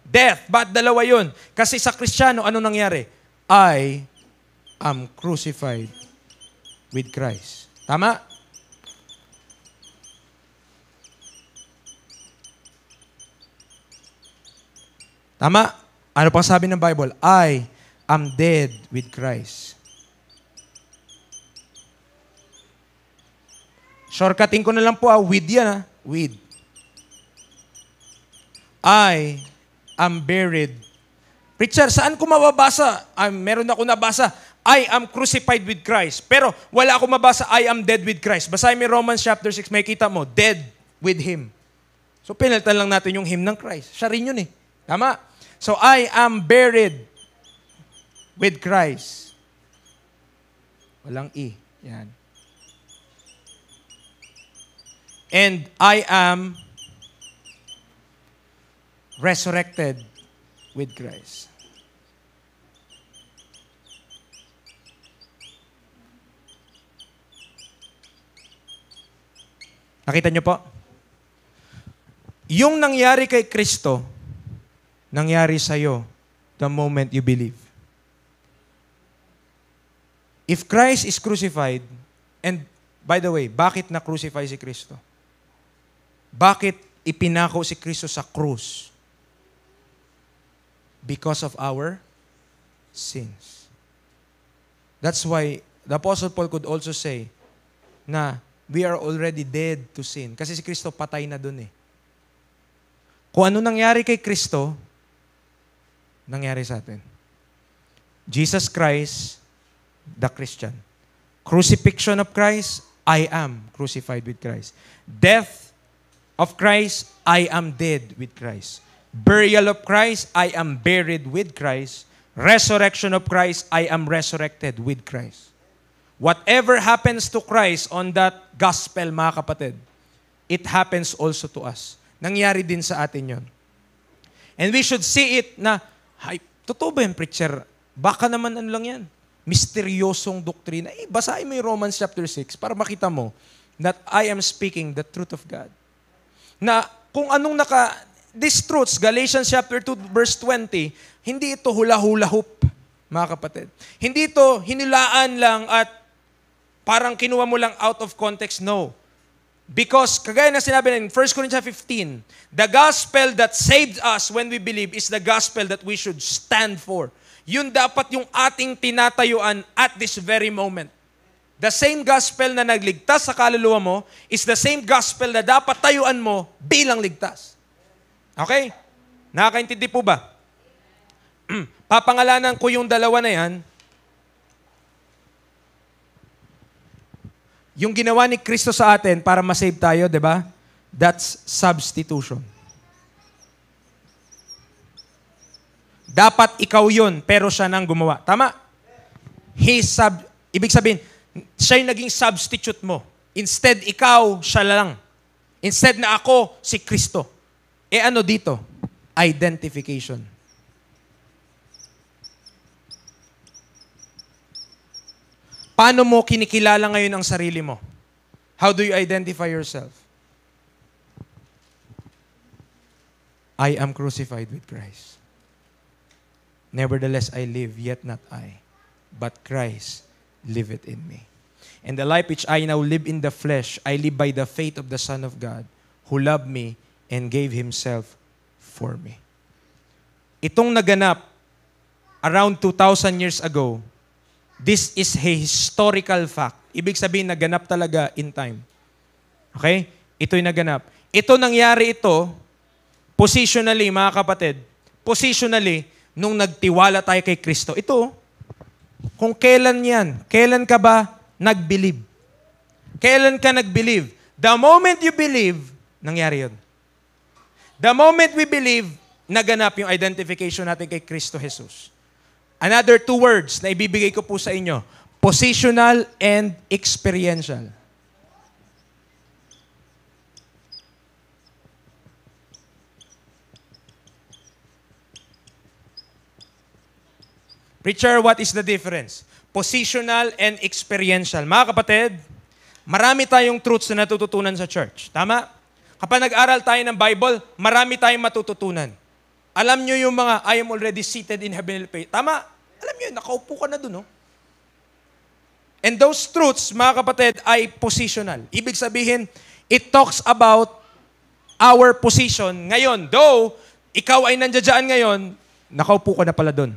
death? Bakit dalawa yun? Kasi sa Kristiyano, ano nangyari? I am crucified with Christ. Tama? Tama? Ano pang sabi ng Bible? I am dead with Christ. Shortcutting ko na lang po, with yan with. I am buried. Preacher, saan ko mababasa? Meron ako nabasa. I am crucified with Christ. Pero wala akong mabasa, I am dead with Christ. Basahin mo Romans chapter 6, may kita mo, dead with Him. So pinalitan lang natin yung hymn ng Christ. Siya rin yun eh. Tama? So I am buried with Christ. Walang E. Yan. And I am resurrected with Christ. Nakita niyo po? Yung nangyari kay Kristo, nangyari sa'yo the moment you believe. If Christ is crucified, and by the way, bakit na-crucify si Kristo? Bakit ipinako si Kristo sa krus? Because of our sins. That's why the Apostle Paul could also say na we are already dead to sin. Kasi si Kristo patay na dun eh. Kung ano nangyari kay Kristo, nangyari sa atin. Jesus Christ, the Christian. Crucifixion of Christ, I am crucified with Christ. Death of Christ, I am dead with Christ. Burial of Christ, I am buried with Christ. Resurrection of Christ, I am resurrected with Christ. Whatever happens to Christ on that gospel, mga kapatid, it happens also to us. Nangyari din sa atin yon. And we should see it na, totoo ba yung preacher? Baka naman ano lang yan. misteryosong doktrina. Basahin mo yung Romans chapter 6 para makita mo that I am speaking the truth of God. Na kung anong these truths, Galatians chapter 2 verse 20, hindi ito hula-hula hoop, mga kapatid. Hindi ito hinilaan lang at parang kinuha mo lang out of context. No. Because, kagaya na sinabi in 1 Corinthians 15, the gospel that saved us when we believe is the gospel that we should stand for. Yun dapat yung ating tinatayuan at this very moment. The same gospel na nagligtas sa kaluluwa mo is the same gospel na dapat tayuan mo bilang ligtas. Okay? Nakakaintindi po ba? Papangalanan ko yung dalawa na yan. Yung ginawa ni Kristo sa atin para masave tayo, di ba? That's substitution. Dapat ikaw yun, pero siya nang gumawa. Tama? Ibig sabihin, siya yung naging substitute mo. Instead, ikaw, siya lang. Instead na ako, si Kristo. Ano dito? Identification. Paano mo kinikilala ngayon ang sarili mo? How do you identify yourself? I am crucified with Christ. Nevertheless, I live, yet not I, but Christ liveth in me. And the life which I now live in the flesh, I live by the faith of the Son of God, who loved me and gave Himself for me. Itong naganap around 2,000 years ago, this is a historical fact. Ibig sabihin, naganap talaga in time. Okay? Ito'y naganap. Ito nangyari ito, positionally, mga kapatid, positionally, nung nagtiwala tayo kay Kristo. Ito, kung kailan yan, kailan ka ba nag-believe? Kailan ka nag-believe? The moment you believe, nangyari yun. The moment we believe, naganap yung identification natin kay Kristo Jesus. Another two words na ibibigay ko po sa inyo, positional and experiential. Preacher, what is the difference? Positional and experiential. Mga kapatid, marami tayong truths na natututunan sa church. Tama? Kapag nag-aral tayo ng Bible, marami tayong matututunan. Alam nyo yung mga, I am already seated in heavenly place. Tama? Alam nyo, nakaupo ka na dun, no? And those truths, mga kapatid, ay positional. Ibig sabihin, it talks about our position. Ngayon, though, ikaw ay nandiyan ngayon, nakaupo ka na pala dun.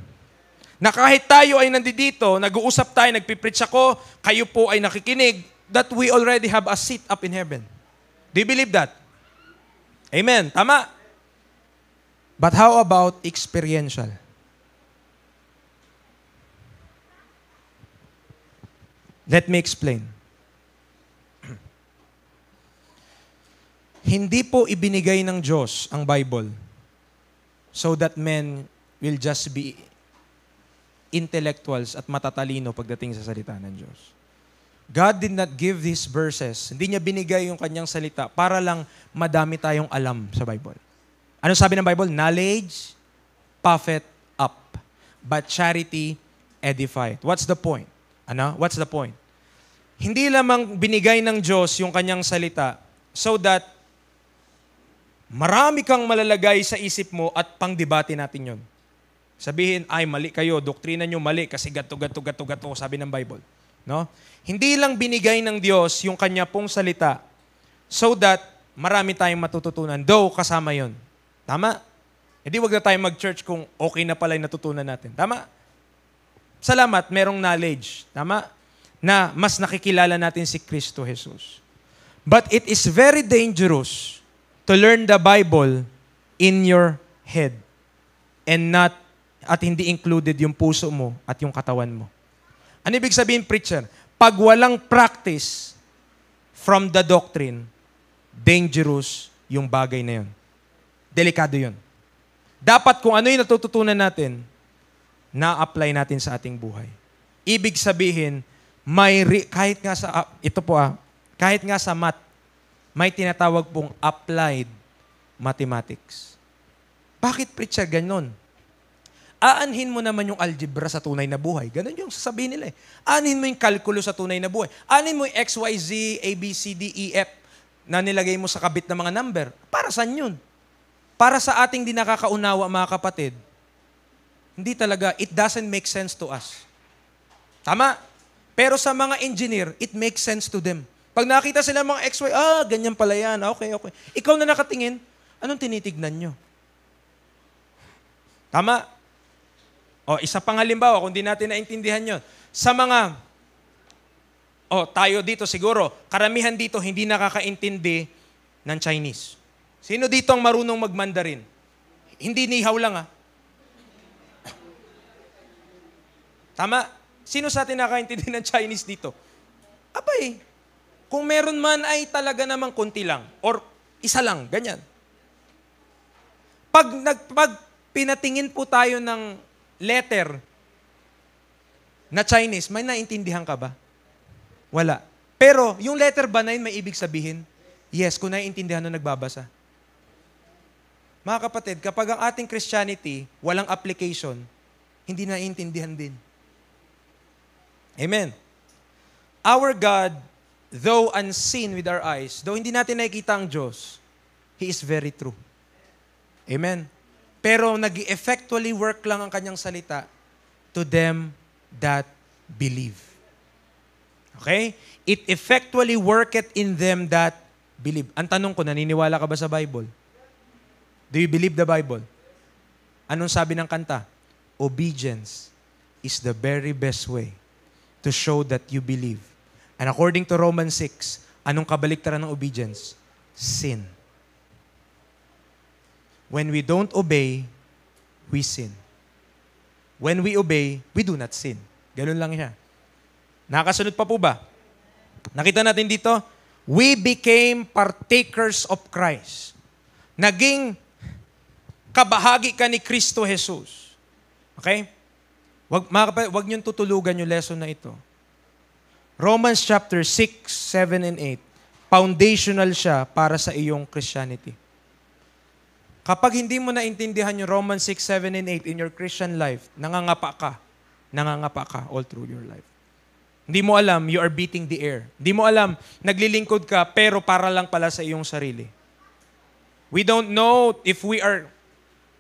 Na kahit tayo ay nandito, nag-uusap tayo, nagpipreach ako, kayo po ay nakikinig, that we already have a seat up in heaven. Do you believe that? Amen. Tama. But how about experiential? Let me explain. Hindi po ibinigay ng Diyos ang Bible so that men will just be intellectuals at matatalino pagdating sa salita ng Diyos. God did not give these verses. Hindi niya binigay yung kanyang salita para lang madami tayong alam sa Bible. Ano sabi ng Bible? Knowledge puffeth up, but charity edifieth. What's the point? Ano? What's the point? Hindi lamang binigay ng Diyos yung kanyang salita so that marami kang malalagay sa isip mo at pangdebate natin yon. Sabihin, ay mali kayo, doktrina nyo mali kasi gato, sabi ng Bible. No? Hindi lang binigay ng Diyos yung kanya pong salita so that marami tayong matututunan. Though, kasama yon. Tama? E di wag na tayo mag-church kung okay na pala yung natutunan natin. Tama? Salamat, merong knowledge. Tama? Na mas nakikilala natin si Kristo Jesus. But it is very dangerous to learn the Bible in your head and not at hindi included yung puso mo at yung katawan mo. Ano ibig sabihin, preacher? Pag walang practice from the doctrine, dangerous yung bagay na yun. Delikado yun. Dapat kung ano yung natututunan natin, na-apply natin sa ating buhay. Ibig sabihin, kahit nga sa, kahit nga sa math, may tinatawag pong applied mathematics. Bakit, preacher, ganun? Aanhin mo naman yung algebra sa tunay na buhay. Ganun yung sasabihin nila eh. Aanhin mo yung kalkulo sa tunay na buhay. Aanhin mo yung X, Y, Z, A, B, C, D, E, F na nilagay mo sa kabit ng mga number. Para saan yun? Para sa ating di nakakaunawa, mga kapatid, hindi talaga, it doesn't make sense to us. Tama? Pero sa mga engineer, it makes sense to them. Pag nakita sila mga X, Y, ganyan pala yan. Okay. Ikaw na nakatingin, anong tinitignan nyo? Tama? Isa pang halimbawa, kung di natin naintindihan yun. Sa mga, tayo dito siguro, karamihan dito hindi nakakaintindi ng Chinese. Sino dito ang marunong mag-Mandarin? Hindi nihaw lang Tama? Sino sa atin nakakaintindi ng Chinese dito? Abay, kung meron man ay talaga namang konti lang. Or isa lang, ganyan. Pag pinatingin po tayo ng letter na Chinese, may naintindihan ka ba? Wala. Pero yung letter ba na yun may ibig sabihin? Yes, kung naiintindihan nung nagbabasa. Mga kapatid, kapag ang ating Christianity walang application, hindi naiintindihan din. Amen. Our God, though unseen with our eyes, though hindi natin nakikita ang Diyos, He is very true. Amen. Pero nag-effectually work lang ang kanyang salita to them that believe. Okay? It effectually worketh in them that believe. Ang tanong ko, naniniwala ka ba sa Bible? Do you believe the Bible? Anong sabi ng kanta? Obedience is the very best way to show that you believe. And according to Romans 6, anong kabaliktaran ng obedience? Sin. When we don't obey, we sin. When we obey, we do not sin. Ganun lang siya. Nakasunod pa po ba? Nakita natin dito, we became partakers of Christ. Naging kabahagi ka ni Kristo Jesus. Okay? Wag niyong tutulugan yung lesson na ito. Romans chapter 6, 7, and 8. Foundational siya para sa iyong Christianity. Kapag hindi mo naintindihan yung Romans 6, 7, and 8 in your Christian life, nangangapa ka all through your life. Hindi mo alam, you are beating the air. Hindi mo alam, naglilingkod ka, pero para lang pala sa iyong sarili. We don't know if we are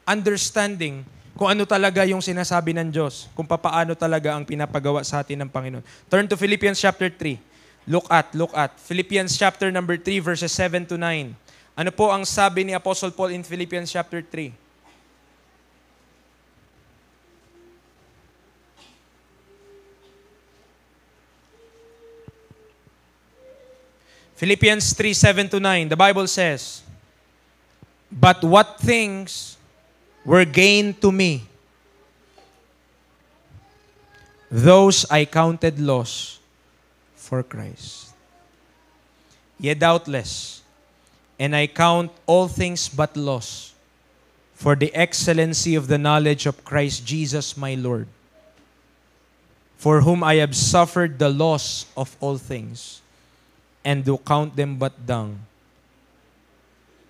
understanding kung ano talaga yung sinasabi ng Diyos, kung papaano talaga ang pinapagawa sa atin ng Panginoon. Turn to Philippians chapter 3. Look at. Philippians chapter number 3, verses 7 to 9. Ano po ang sabi ni Apostle Paul in Philippians chapter 3? Philippians 3, 7 to 9, the Bible says, "But what things were gained to me, those I counted loss for Christ. Yet doubtless, and I count all things but loss for the excellency of the knowledge of Christ Jesus my Lord, for whom I have suffered the loss of all things, and do count them but dung,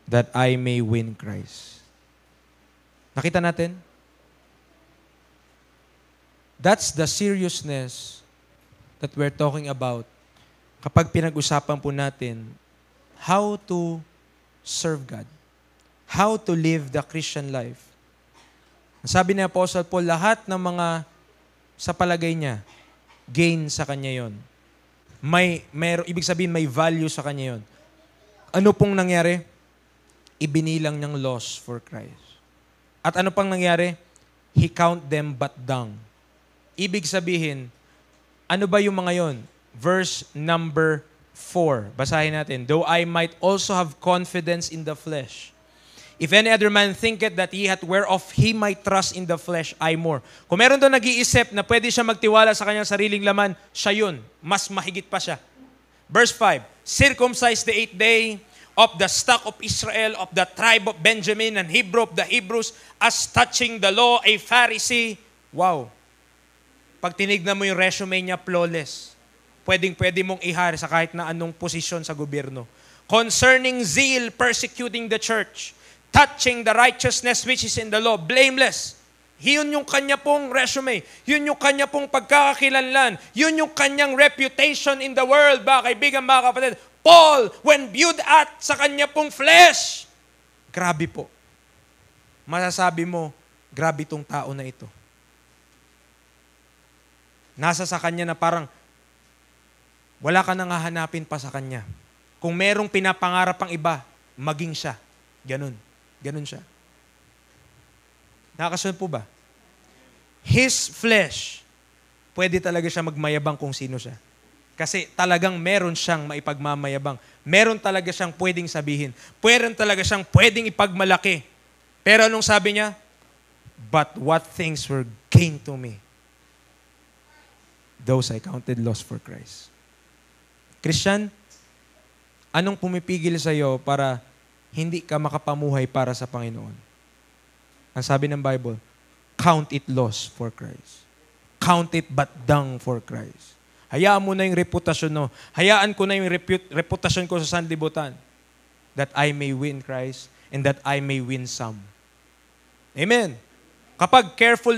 that I may win Christ." Nakita natin? That's the seriousness that we're talking about kapag pinag-usapan po natin how to serve God. How to live the Christian life. Sabi ni Apostle Paul, lahat ng mga sa palagay niya, gain sa kanya yon. Ibig sabihin, may value sa kanya yon. Ano pong nangyari? Ibinilang niyang loss for Christ. At ano pang nangyari? He count them but dung. Ibig sabihin, ano ba yung mga yon? Verse number 4. Basahin natin. "Though I might also have confidence in the flesh. If any other man thinketh that he hath whereof he might trust in the flesh, I more." Kung meron doon nag-iisip na pwede siya magtiwala sa kanyang sariling laman, siya yun. Mas mahigit pa siya. Verse 5. "Circumcised the 8th day, of the stock of Israel, of the tribe of Benjamin, and Hebrew of the Hebrews, as touching the law, a Pharisee." Wow. Pag tinignan mo yung resume niya, flawless. Pwede mong ihari sa kahit na anong posisyon sa gobyerno. "Concerning zeal, persecuting the church, touching the righteousness which is in the law, blameless." Yun yung kanya pong resume. Yun yung kanya pong pagkakakilanlan. Yun yung kanyang reputation in the world, ba kaibigan, mga kapatid. Paul, when viewed at sa kanya pong flesh, grabe po. Masasabi mo, grabe itong tao na ito. Nasa sa kanya na parang wala ka nang hahanapin pa sa kanya. Kung merong pinapangarap ang iba, maging siya. Ganun. Ganun siya. Nakakasunod po ba? His flesh, pwede talaga siya magmayabang kung sino siya. Kasi talagang meron siyang maipagmamayabang. Meron talaga siyang pwedeng sabihin. Meron talaga siyang pwedeng ipagmalaki. Pero anong sabi niya? But what things were gain to me, those I counted loss for Christ. Christian, anong pumipigil sa iyo para hindi ka makapamuhay para sa Panginoon? Ang sabi ng Bible, count it loss for Christ. Count it but dung for Christ. Hayaan mo na yung reputasyon mo. Hayaan ko na yung reputasyon ko sa sanlibutan, that I may win Christ and that I may win some. Amen. Kapag careful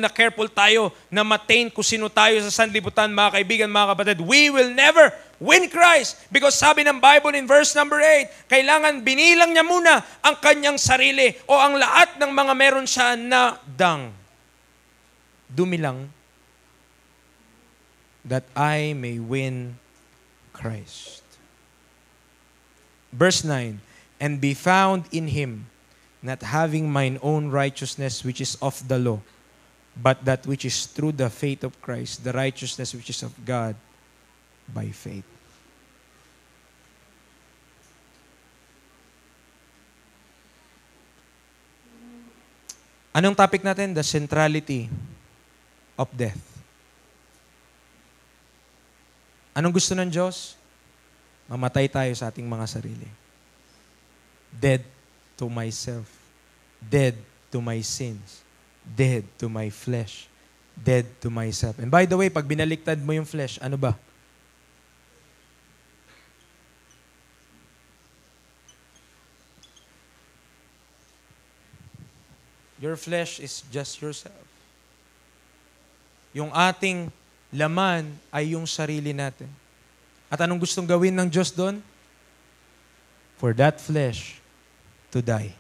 tayo na maintain kung sino tayo sa sanlibutan, mga kaibigan, mga kapatid, we will never win Christ. Because sabi ng Bible in verse number 8, kailangan binilang niya muna ang kanyang sarili o ang lahat ng mga meron siya na dung. Dumilang, that I may win Christ. Verse 9, and be found in Him, not having mine own righteousness which is of the law, but that which is through the faith of Christ, the righteousness which is of God by faith. Anong topic natin? The centrality of death. Anong gusto ng Diyos? Mamatay tayo sa ating mga sarili. Dead to myself, dead to my sins, dead to my flesh, dead to myself. And by the way, pag binaliktad mo yung flesh, ano ba? Your flesh is just yourself. Yung ating laman ay yung sarili natin. At anong gustong gawin ng Diyos doon? For that flesh to die.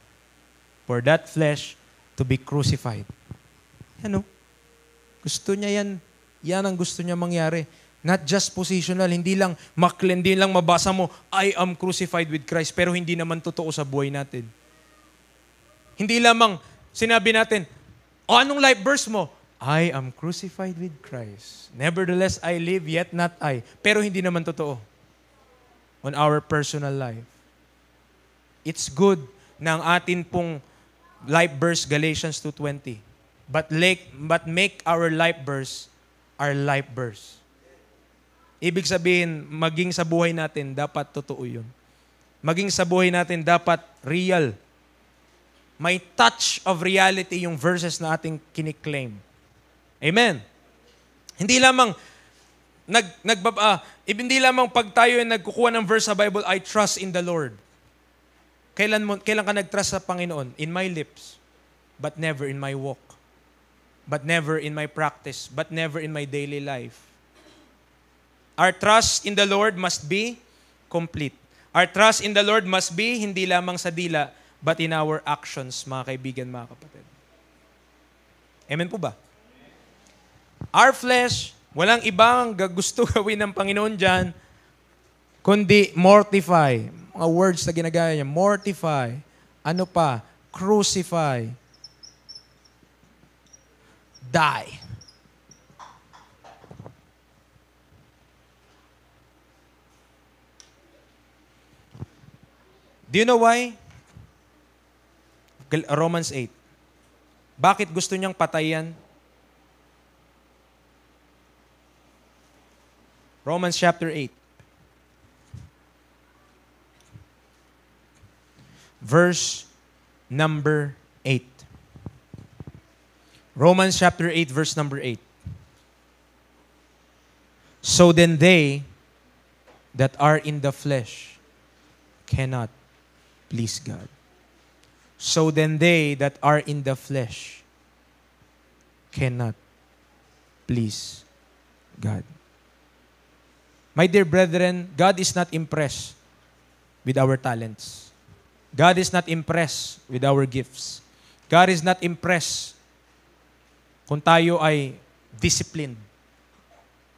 For that flesh to be crucified. Ano? Gusto niya yan. Yan ang gusto niya mangyari. Not just positional. Hindi lang mabasa mo, I am crucified with Christ, pero hindi naman totoo sa buhay natin. Hindi lamang sinabi natin, anong life verse mo? I am crucified with Christ. Nevertheless, I live, yet not I. Pero hindi naman totoo on our personal life. It's good na ang atin pong life verse, Galatians 2:20. But make our life verse our life verse. Ibig sabihin, maging sa buhay natin, dapat totoo yun. Maging sa buhay natin, dapat real. May touch of reality yung verses na ating kiniklaim. Amen. Hindi lamang hindi lamang pag tayo ay nagkukuha ng verse sa Bible, I trust in the Lord. Kailan ka nag-trust sa Panginoon? In my lips, but never in my walk. But never in my practice, but never in my daily life. Our trust in the Lord must be complete. Our trust in the Lord must be hindi lamang sa dila, but in our actions, mga kaibigan, mga kapatid. Amen po ba? Our flesh, walang ibang gusto gawin ng Panginoon dyan, kundi mortify. Mga words na ginagaya niya, mortify. Ano pa? Crucify. Die. Do you know why? Romans 8. Bakit gusto niyang patayan? Romans chapter 8. Verse number 8. Romans chapter 8, verse number 8. So then they that are in the flesh cannot please God. So then they that are in the flesh cannot please God. My dear brethren, God is not impressed with our talents. God is not impressed with our gifts. God is not impressed kung tayo ay disciplined.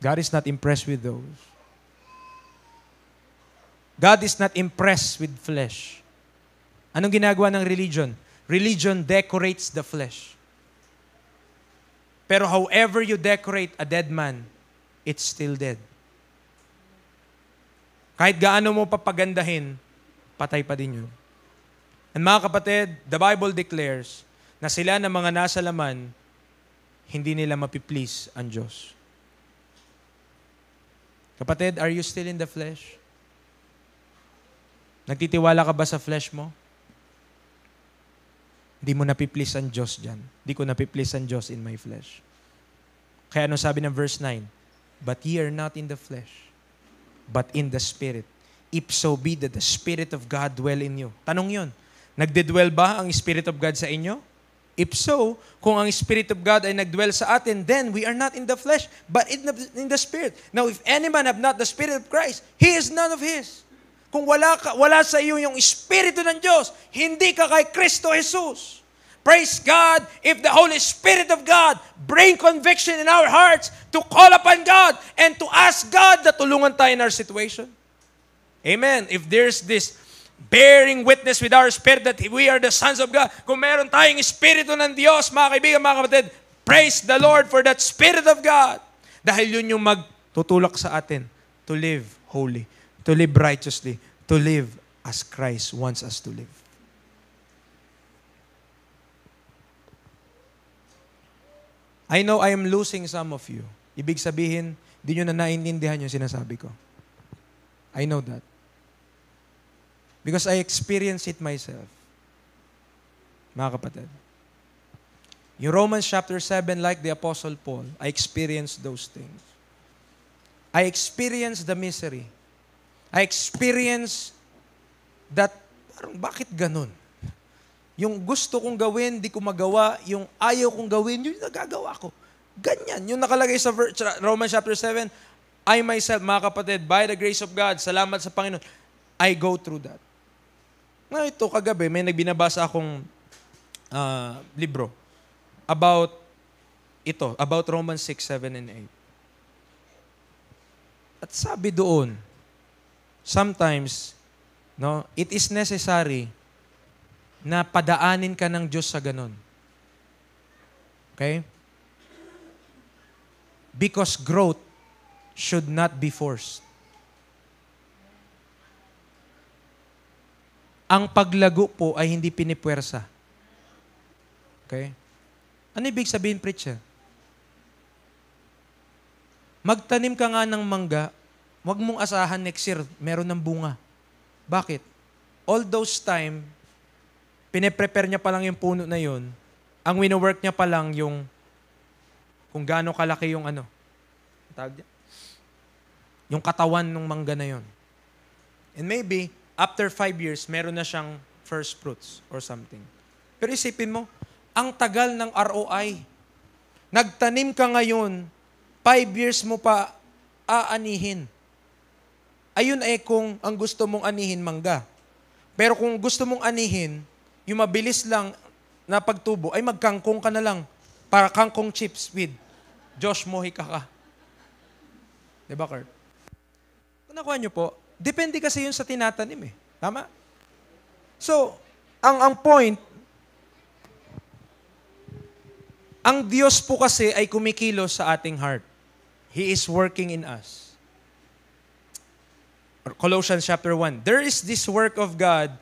God is not impressed with those. God is not impressed with flesh. Anong ginagawa ng religion? Religion decorates the flesh. Pero however you decorate a dead man, it's still dead. Kahit gaano mo papagandahin, patay pa din yun. And mga kapatid, the Bible declares na sila na mga nasa laman, hindi nila mapiplease ang Diyos. Kapatid, are you still in the flesh? Nagtitiwala ka ba sa flesh mo? Hindi mo napiplease ang Diyos dyan. Hindi ko napiplease ang Diyos in my flesh. Kaya ano sabi ng verse 9? But ye are not in the flesh, but in the Spirit. If so be that the Spirit of God dwell in you. Tanong yun. Nagdedwell ba ang Spirit of God sa inyo? If so, kung ang Spirit of God ay nagdwell sa atin, then we are not in the flesh, but in the Spirit. Now, if any man have not the Spirit of Christ, he is none of his. Kung wala sa iyo yung Espiritu ng Diyos, hindi ka kay Kristo Jesus. Praise God, if the Holy Spirit of God bring conviction in our hearts to call upon God and to ask God na tulungan tayo in our situation. Amen. If there's this bearing witness with our spirit that we are the sons of God, kung meron tayong Espiritu ng Diyos, mga kaibigan, mga kapatid, praise the Lord for that Spirit of God. Dahil yun yung magtutulak sa atin to live holy, to live righteously, to live as Christ wants us to live. I know I am losing some of you. Ibig sabihin, di nyo na naiintindihan yung sinasabi ko. I know that. Because I experienced it myself. Mga kapatid. Yung Romans chapter 7, like the Apostle Paul, I experienced those things. I experienced the misery. I experienced that, parang bakit ganun? Yung gusto kong gawin, di ko magawa. Yung ayaw kong gawin, yun nagagawa ko. Ganyan. Yung nakalagay sa Romans chapter 7, I myself, mga kapatid, by the grace of God, salamat sa Panginoon, I go through that. Ngayon ito, kagabi, may nagbinabasa akong libro about Romans 6, 7, and 8. At sabi doon, sometimes, no, it is necessary na padaanin ka ng Diyos sa ganon. Okay? Because growth should not be forced. Ang paglago po ay hindi pinipwersa. Okay? Ano ibig sabihin, preacher? Magtanim ka nga ng mangga, wag mong asahan next year, meron ng bunga. Bakit? All those time, pine-prepare niya pa lang yung puno na yun, ang wino-work niya pa lang yung kung gaano kalaki yung yung katawan ng mangga na yun. And maybe, after 5 years, meron na siyang first fruits or something. Pero isipin mo, ang tagal ng ROI. Nagtanim ka ngayon, 5 years mo pa aanihin. Ayun ay kung ang gusto mong anihin, mangga. Pero kung gusto mong anihin, yung mabilis lang na pagtubo, ay magkangkong ka na lang. Para kangkong chips with Josh Mojica ka. Diba, Kurt? Kung nakuha nyo po, depende kasi yun sa tinatanim eh. Tama? So, ang point, ang Diyos po kasi ay kumikilos sa ating heart. He is working in us. Colossians chapter 1. There is this work of God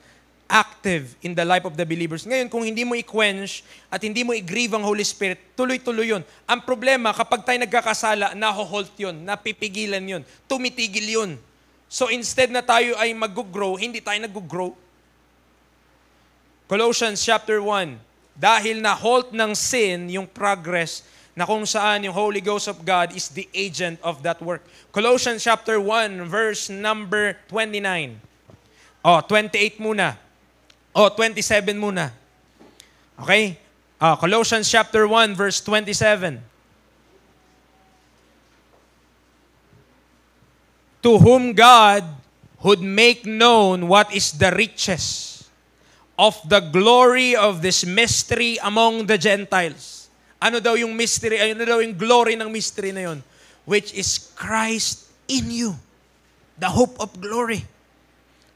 active in the life of the believers. Ngayon, kung hindi mo i-quench at hindi mo i-grieve ang Holy Spirit, tuloy-tuloy yun. Ang problema, kapag tayo nagkakasala, naho-halt yun, napipigilan yun, tumitigil yun. So instead na tayo ay mag-grow, hindi tayo nag-grow. Colossians chapter 1. Dahil na-halt ng sin yung progress na kung saan yung Holy Ghost of God is the agent of that work. Colossians chapter 1, verse number 29. 28 muna. 27 muna. Okay? Colossians chapter 1, verse 27. To whom God would make known what is the riches of the glory of this mystery among the Gentiles. Ano daw yung mystery, ano daw yung glory ng mystery na yun? Which is Christ in you, the hope of glory,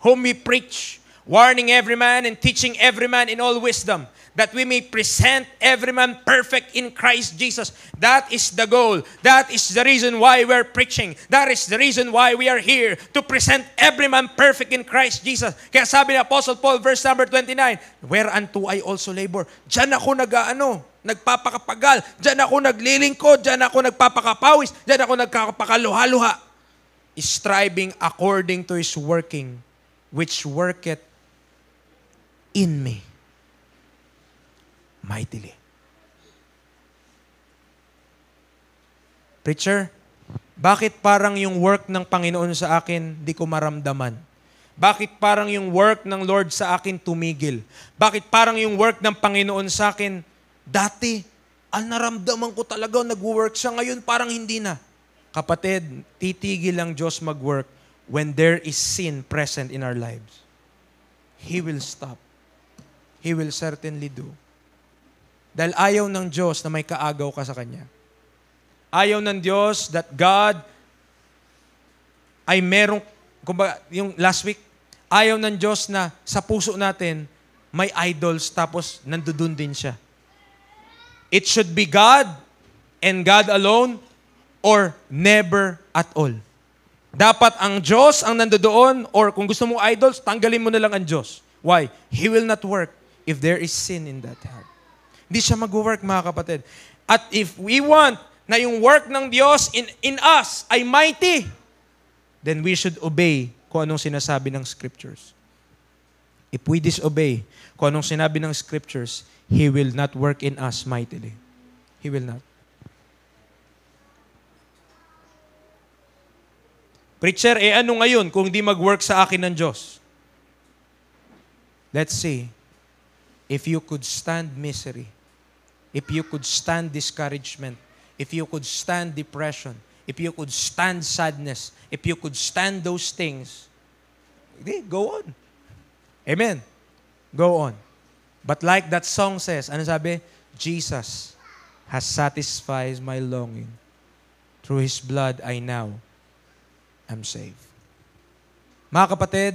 whom we preach, warning every man and teaching every man in all wisdom, that we may present every man perfect in Christ Jesus. That is the goal. That is the reason why we're preaching. That is the reason why we are here, to present every man perfect in Christ Jesus. Kaya sabi ni Apostle Paul, verse number 29, whereunto I also labor. Diyan ako nagpapakapagal. Diyan ako naglilingkod. Diyan ako nagpapakapawis. Diyan ako nagpapakaluha-luha. Striving according to His working, which worketh in me mightily. Preacher, bakit parang yung work ng Panginoon sa akin di ko maramdaman? Bakit parang yung work ng Lord sa akin tumigil? Bakit parang yung work ng Panginoon sa akin dati, naramdaman ko talaga nag-work siya, ngayon parang hindi na. Kapatid, titigil ang Diyos mag-work when there is sin present in our lives. He will stop. He will certainly do. Dahil ayaw ng Diyos na may kaagaw ka sa Kanya. Ayaw ng Diyos that God ay merong, kumbaga, yung last week, ayaw ng Diyos na sa puso natin may idols tapos nandudun din siya. It should be God and God alone or never at all. Dapat ang Diyos ang nandoon, or kung gusto mong idols, tanggalin mo na lang ang Diyos. Why? He will not work if there is sin in that heart. Hindi siya mag-work, mga kapatid. At if we want na yung work ng Diyos in us ay mighty, then we should obey kung anong sinasabi ng Scriptures. If we disobey kung anong sinabi ng Scriptures, He will not work in us mightily. He will not. Preacher, ano ngayon kung di mag-work sa akin ng Diyos? Let's see. If you could stand misery, if you could stand discouragement, if you could stand depression, if you could stand sadness, if you could stand those things, go on. Amen. Go on. But like that song says, ano sabi? Jesus has satisfied my longing. Through His blood, I now am saved. Mga kapatid,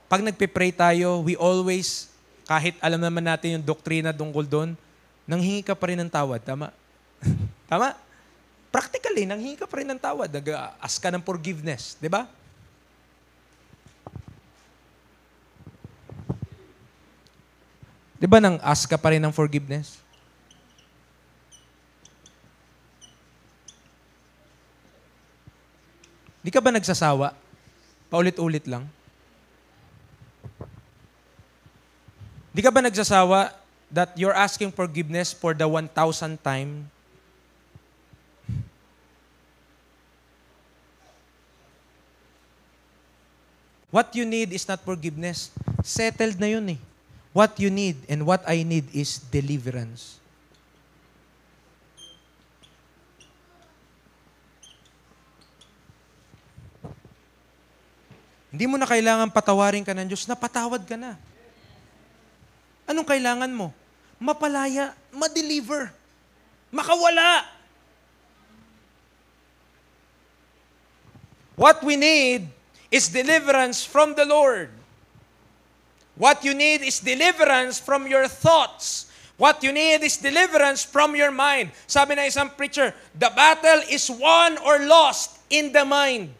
pag nagpe-pray tayo, we always, kahit alam naman natin yung doktrina tungkol doon, nanghingi ka pa rin ng tawad. Tama? Tama? Practically, nanghingi ka pa rin ng tawad. Nag-ask ka ng forgiveness. Di ba? Di ba nang ask ka pa rin ng forgiveness? Di ka ba nagsasawa? Paulit-ulit lang. Di ka ba nagsasawa that you're asking forgiveness for the 1,000th time? What you need is not forgiveness. Settled na yun eh. What you need and what I need is deliverance. Hindi mo na kailangan patawarin ka ng Diyos, napatawad ka na. Anong kailangan mo? Mapalaya, ma-deliver, makawala. What we need is deliverance from the Lord. What you need is deliverance from your thoughts. What you need is deliverance from your mind. Sabi na isang preacher, the battle is won or lost in the mind.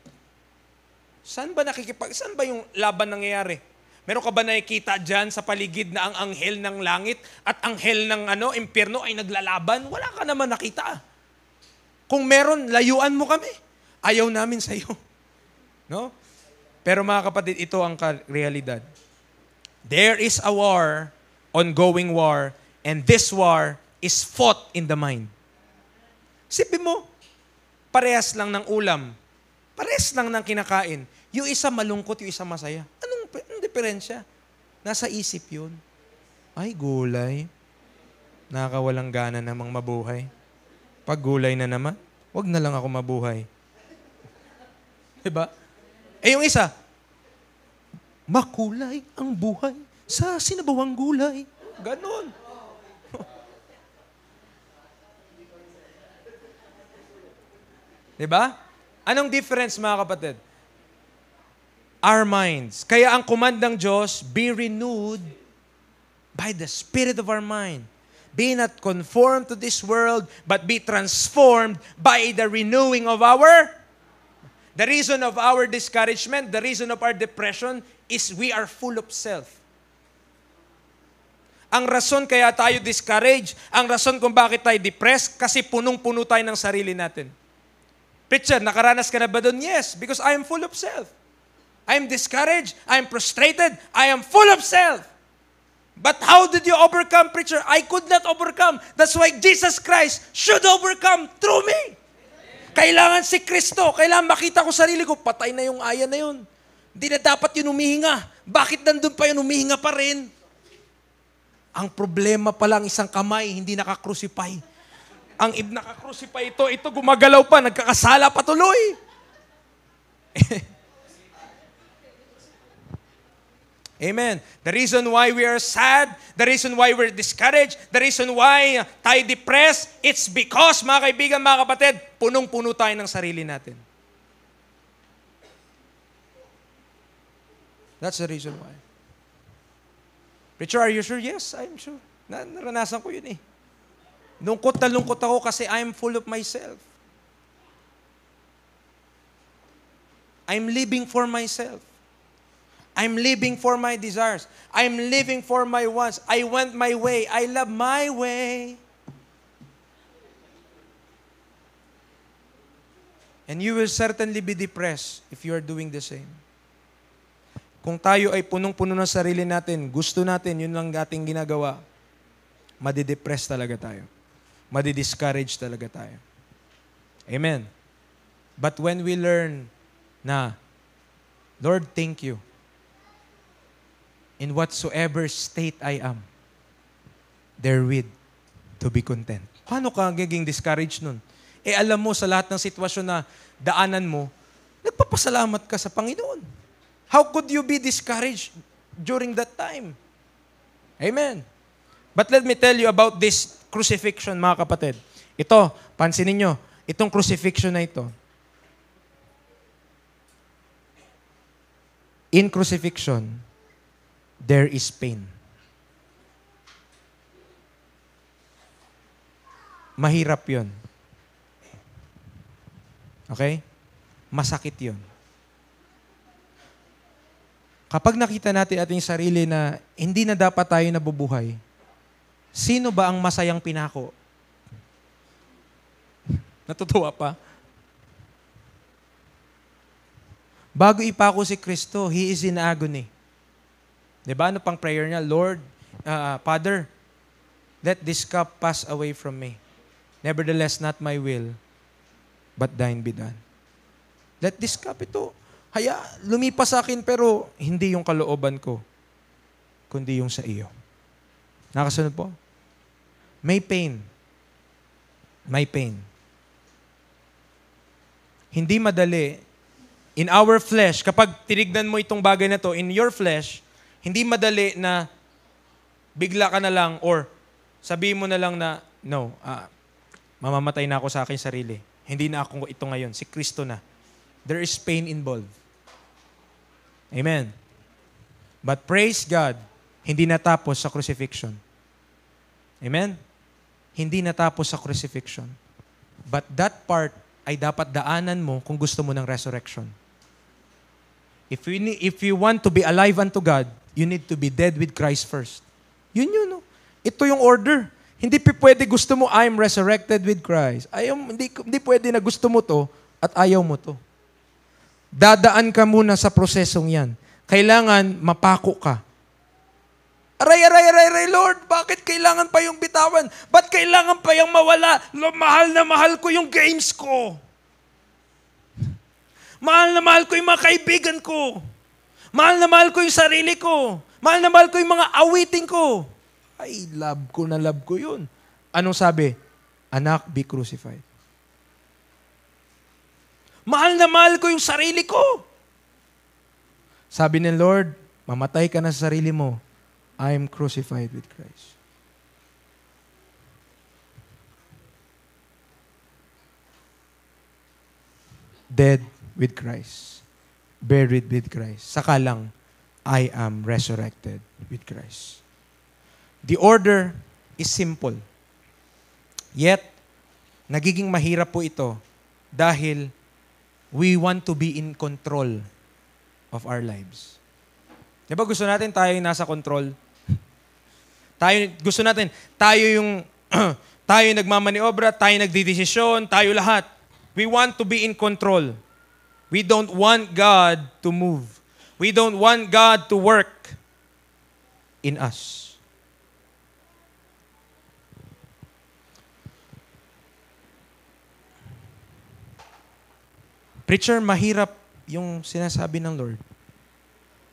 Saan ba yung laban nangyayari? Meron ka ba nakikita dyan sa paligid na ang anghel ng langit at anghel ng impyerno ay naglalaban? Wala ka naman nakita. Kung meron, layuan mo kami. Ayaw namin sa iyo. No? Pero mga kapatid, ito ang realidad. There is a war, ongoing war, and this war is fought in the mind. Sipin mo, parehas lang ng ulam, parehas lang ng kinakain. Yung isa malungkot, yung isa masaya. Anong diferensya? Nasa isip yun. Ay, gulay. Nakakawalang gana namang mabuhay. Pag gulay na naman, wag na lang ako mabuhay. Diba? Eh yung isa, makulay ang buhay sa sinabawang gulay. Ganon. Diba? Anong difference, mga kapatid? Our minds. Kaya ang command ng Diyos, be renewed by the spirit of our mind. Be not conformed to this world, but be transformed by the renewing of our. The reason of our discouragement, the reason of our depression is we are full of self. Ang rason kaya tayo discouraged, ang rason kung bakit tayo depressed, kasi punong-puno tayo ng sarili natin. Preacher, nakaranas ka na ba doon? Yes, because I am full of self. I am discouraged, I am frustrated, I am full of self. But how did you overcome, preacher? I could not overcome. That's why Jesus Christ should overcome through me. Kailangan si Kristo. Kailangan makita ko sarili ko. Patay na yung aya na yun. Hindi na dapat yun humihinga. Bakit nandun pa yun humihinga pa rin? Ang problema pa lang isang kamay, hindi nakakrusipay. Ang nakakrusipay ito gumagalaw pa, nagkakasala patuloy. Amen. The reason why we are sad, the reason why we're discouraged, the reason why tayo depressed, it's because, mga kaibigan, mga kapatid, punong-puno tayo ng sarili natin. That's the reason why. Preacher, are you sure? Yes, I'm sure. Naranasan ko yun eh. Lungkot na lungkot ako kasi I'm full of myself. I'm living for myself. I'm living for my desires. I'm living for my wants. I want my way. I love my way. And you will certainly be depressed if you are doing the same. Kung tayo ay punong-puno ng sarili natin, gusto natin, yun lang ating ginagawa, madidepress talaga tayo. Madidiscourage talaga tayo. Amen. But when we learn na, Lord, thank you. In whatsoever state I am, therewith to be content. Paano ka giging discouraged nun? Eh alam mo sa lahat ng sitwasyon na daanan mo, nagpapasalamat ka sa Panginoon. How could you be discouraged during that time? Amen. But let me tell you about this crucifixion, mga kapatid. Ito, pansinin nyo, itong crucifixion na ito. In crucifixion, there is pain. Mahirap yun. Okay? Masakit yun. Kapag nakita natin ating sarili na hindi na dapat tayo nabubuhay, sino ba ang masayang pinako? Natutuwa pa? Bago ipako si Kristo, He is in agony. Diba? Ano pang prayer niya? Lord, Father, let this cup pass away from me. Nevertheless, not my will, but thine be done. Let this cup, ito, lumipas sa akin, pero hindi yung kalooban ko, kundi yung sa iyo. Nakasunod po? May pain. May pain. Hindi madali. In our flesh, kapag tinignan mo itong bagay na to, in your flesh, hindi madali na bigla ka na lang or sabihin mo na lang na, no, mamamatay na ako sa aking sarili. Hindi na ako ito ngayon. Si Kristo na. There is pain involved. Amen. But praise God, hindi natapos sa crucifixion. Amen? Hindi natapos sa crucifixion. But that part ay dapat daanan mo kung gusto mo ng resurrection. If you want to be alive unto God, you need to be dead with Christ first. Yun. No? Ito yung order. Hindi pwede gusto mo, I'm resurrected with Christ. Hindi pwede na gusto mo to at ayaw mo to. Dadaan ka muna sa prosesong yan. Kailangan mapako ka. Aray, Lord, bakit kailangan pa yung bitawan? Ba't kailangan pa yung mawala? Mahal na mahal ko yung games ko. Mahal na mahal ko yung mga kaibigan ko. Mahal na mahal ko yung sarili ko. Mahal na mahal ko yung mga awiting ko. Ay, love ko yun. Anong sabi? Anak, be crucified. Mahal na mahal ko yung sarili ko. Sabi ng Lord, mamatay ka na sa sarili mo. I am crucified with Christ. Dead with Christ. Buried with Christ. Saka lang, I am resurrected with Christ. The order is simple. Yet, nagiging mahirap po ito dahil we want to be in control of our lives. Diba gusto natin tayo yung nasa control? Gusto natin, tayo yung tayo yung nagmamaniobra, tayo nagdidesisyon, tayo lahat. We want to be in control. We don't want God to move. We don't want God to work in us. Preacher, mahirap yung sinasabi ng Lord.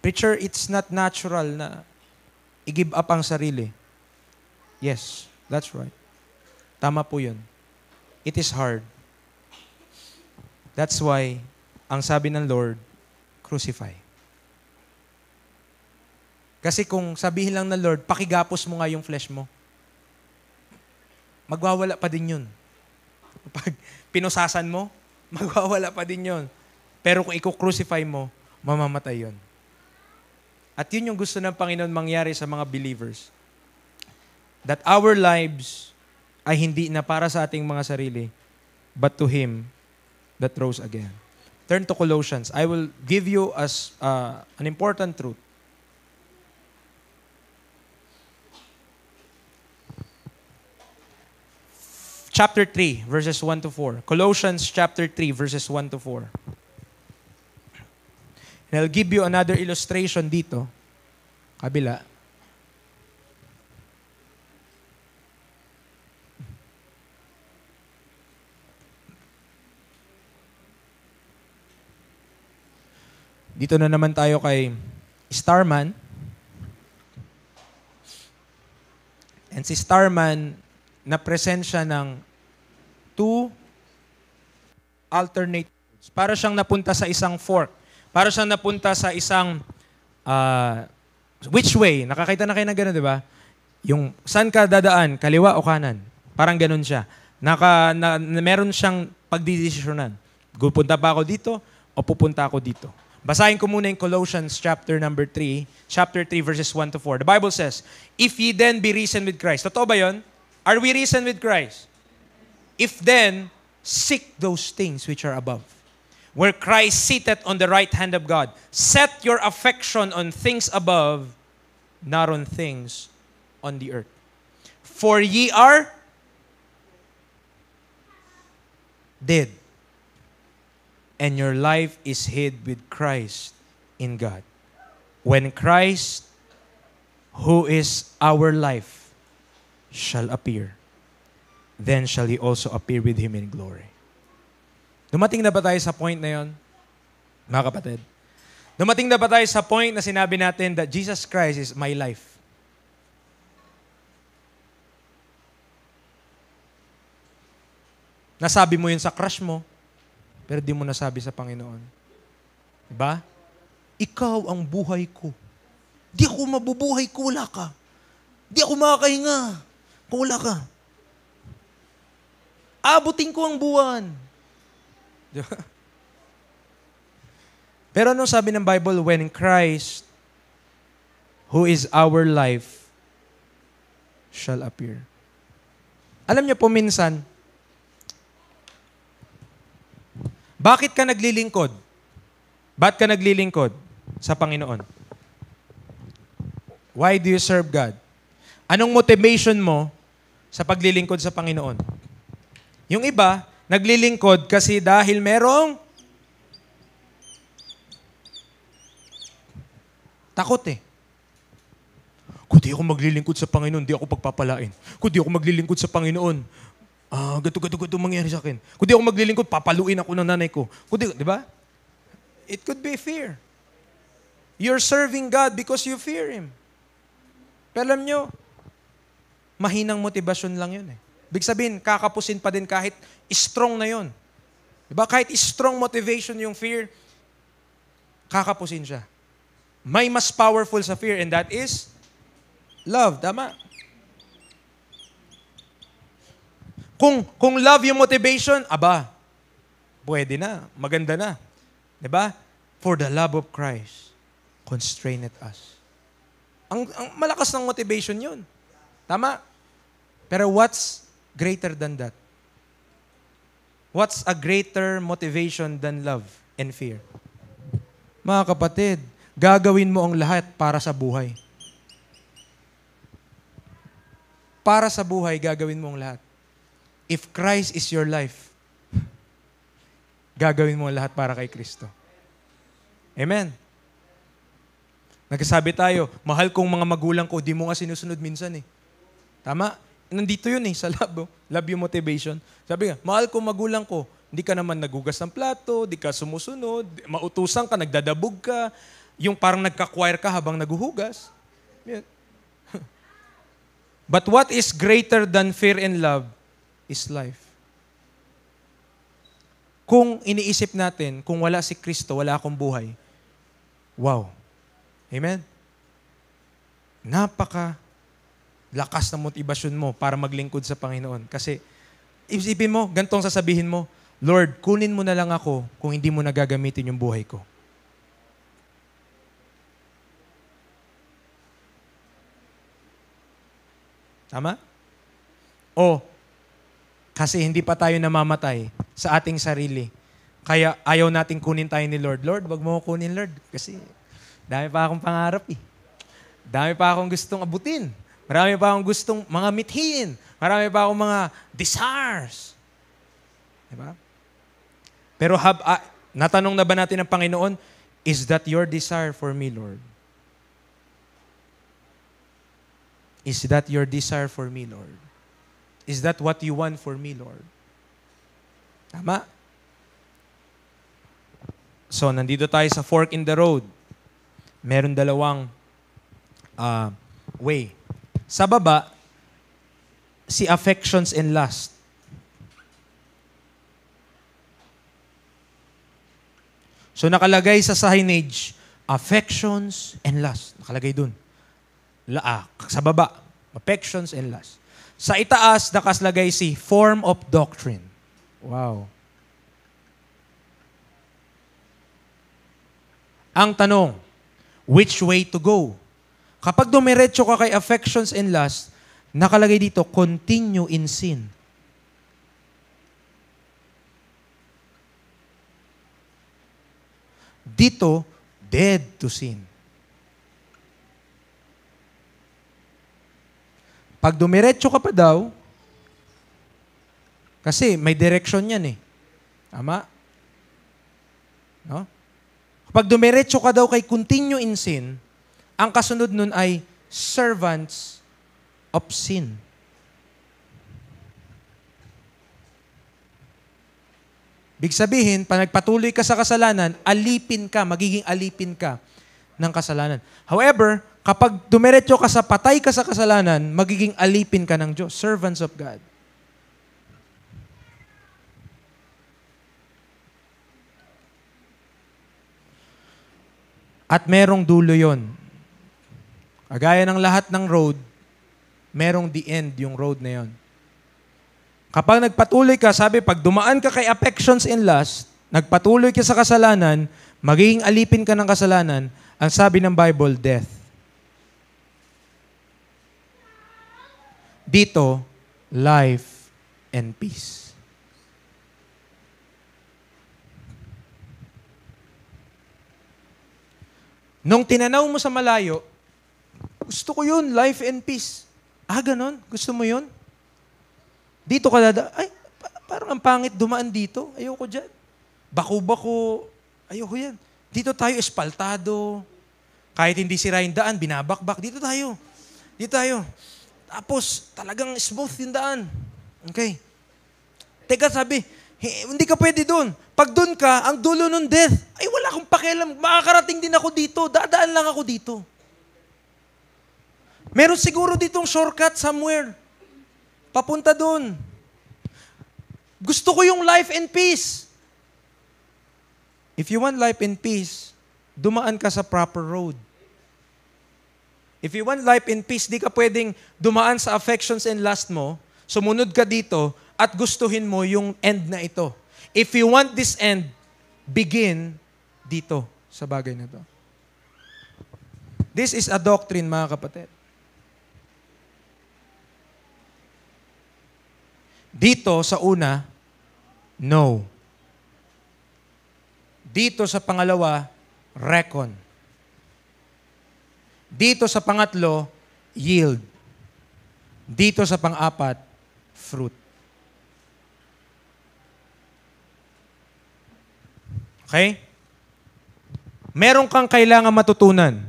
Preacher, it's not natural na i-give up ang sarili. Yes, that's right. Tama po yun. It is hard. That's why, ang sabi ng Lord, crucify. Kasi kung sabihin lang ng Lord, pakigapos mo nga yung flesh mo, magwawala pa din yun. Pag pinusasan mo, magwawala pa din yun. Pero kung i-crucify mo, mamamatay yun. At yun yung gusto ng Panginoon mangyari sa mga believers. That our lives ay hindi na para sa ating mga sarili, but to Him that rose again. Turn to Colossians. I will give you as an important truth. Chapter 3, verses 1 to 4. Colossians chapter 3, verses 1 to 4. And I'll give you another illustration dito. Kabila. Dito na naman tayo kay Starman. And si Starman, na-present siya ng two alternate roads. Para siyang napunta sa isang fork. Para siyang napunta sa isang which way? Nakakita na kayo ng gano'n, di ba? Yung saan ka dadaan, kaliwa o kanan? Parang gano'n siya. Meron siyang pagdidesisyonan. Pupunta ba ako dito o pupunta ako dito? Basahin ko muna yung Colossians chapter 3, verses 1 to 4. The Bible says, if ye then be risen with Christ. Totoo ba yun? Are we risen with Christ? If then, seek those things which are above, where Christ sitteth on the right hand of God. Set your affection on things above, not on things on the earth. For ye are dead, and your life is hid with Christ in God. When Christ, who is our life, shall appear, then shall He also appear with Him in glory. Dumating na ba tayo sa point na yon, mga kapatid? Dumating na ba tayo sa point na sinabi natin that Jesus Christ is my life? Nasabi mo yun sa crush mo, pero di mo nasabi sa Panginoon. Diba? Ikaw ang buhay ko. Di ako mabubuhay kung wala ka. Di ako makakahinga kung wala ka. Abutin ko ang buwan. Diba? Pero anong sabi ng Bible? When Christ, who is our life, shall appear. Alam niyo po minsan, bakit ka naglilingkod? Ba't ka naglilingkod sa Panginoon? Why do you serve God? Anong motivation mo sa paglilingkod sa Panginoon? Yung iba, naglilingkod kasi dahil merong takot eh. Kung di ako maglilingkod sa Panginoon, di ako pagpapalain. Kung di ako maglilingkod sa Panginoon, gato mangyari sa akin. Kung di ako maglilingkod, papaluin ako ng nanay ko. Di ba? It could be fear. You're serving God because you fear Him. Pero alam nyo, mahinang motivasyon lang yun eh. Big sabihin, kakapusin pa din kahit strong na yun. Diba? Kahit strong motivation yung fear, kakapusin siya. May mas powerful sa fear and that is love. Tama? Kung love yung motivation, aba, pwede na, maganda na. Diba? For the love of Christ, constraineth us. Ang malakas ng motivation yun. Tama? Pero what's greater than that? What's a greater motivation than love and fear? Mga kapatid, gagawin mo ang lahat para sa buhay. Para sa buhay, gagawin mo ang lahat. If Christ is your life, gagawin mo ang lahat para kay Kristo. Amen. Nagsasabi tayo, mahal kong mga magulang ko, di mo nga sinusunod minsan eh. Tama? Nandito yun eh, sa love. Oh. Love yung motivation. Sabi nga, mahal kong magulang ko, hindi ka naman nagugas ng plato, di ka sumusunod, mautusan ka, nagdadabog ka, yung parang nagka-choir ka habang naguhugas. Yan. But what is greater than fear and love is life. Kung iniisip natin, kung wala si Kristo, wala akong buhay. Wow. Amen? Napaka lakas ng motivasyon mo para maglingkod sa Panginoon. Kasi, isipin mo, gantong sasabihin mo, Lord, kunin mo na lang ako kung hindi mo nagagamitin yung buhay ko. Tama? O, kasi hindi pa tayo namamatay sa ating sarili. Kaya ayaw nating kunin tayo ni Lord. Lord, wag mo ko kunin, Lord. Kasi dami pa akong pangarap eh. Dami pa akong gustong abutin. Marami pa akong gustong mga mithiin. Marami pa akong mga desires. Diba? Pero natanong na ba natin ng Panginoon, is that your desire for me, Lord? Is that your desire for me, Lord? Is that what you want for me, Lord? Tama? So, nandito tayo sa fork in the road. Meron dalawang way. Sa baba, si affections and lust. So, nakalagay sa signage, affections and lust. Nakalagay dun. Sa baba, affections and lust. Sa itaas, nakaslagay si form of doctrine. Wow. Ang tanong, which way to go? Kapag dumiretso ka kay affections and lust, nakalagay dito, continue in sin. Dito, dead to sin. Pag dumiretso ka pa daw, kasi may direction yan eh. Tama? No? Kapag dumiretso ka daw kay continue in sin, ang kasunod nun ay servants of sin. Big sabihin, pag nagpatuloy ka sa kasalanan, alipin ka, magiging alipin ka ng kasalanan. However, kapag dumiretso ka sa patay ka sa kasalanan, magiging alipin ka ng Diyos, servants of God. At merong dulo yon. Kagaya ng lahat ng road, merong the end yung road na yon. Kapag nagpatuloy ka, sabi, pag dumaan ka kay affections and lust, nagpatuloy ka sa kasalanan, magiging alipin ka ng kasalanan, ang sabi ng Bible, death. Dito, life and peace. Nung tinanaw mo sa malayo, gusto ko yun, life and peace. Ah, ganon? Gusto mo yun? Dito ka ay, parang ang pangit dumaan dito. Ayoko dyan. Bako-bako. Ayoko yan. Dito tayo, espaltado. Kahit hindi sira yung daan, binabakbak. Dito tayo. Dito tayo. Tapos, talagang smooth yung daan. Okay. Teka, sabi, hindi ka pwede doon. Pag doon ka, ang dulo ng death, ay wala akong pakialam. Makakarating din ako dito. Dadaan lang ako dito. Meron siguro ditong shortcut somewhere. papunta doon. Gusto ko yung life and peace. If you want life and peace, dumaan ka sa proper road. If you want life and peace, di ka pwedeng dumaan sa affections and lust mo, sumunod ka dito, at gustuhin mo yung end na ito. If you want this end, begin dito sa bagay na to. This is a doctrine, mga kapatid. Dito sa una, no. Dito sa pangalawa, reckon. Dito sa pangatlo, yield. Dito sa pang-apat, fruit. Okay? Meron kang kailangan matutunan.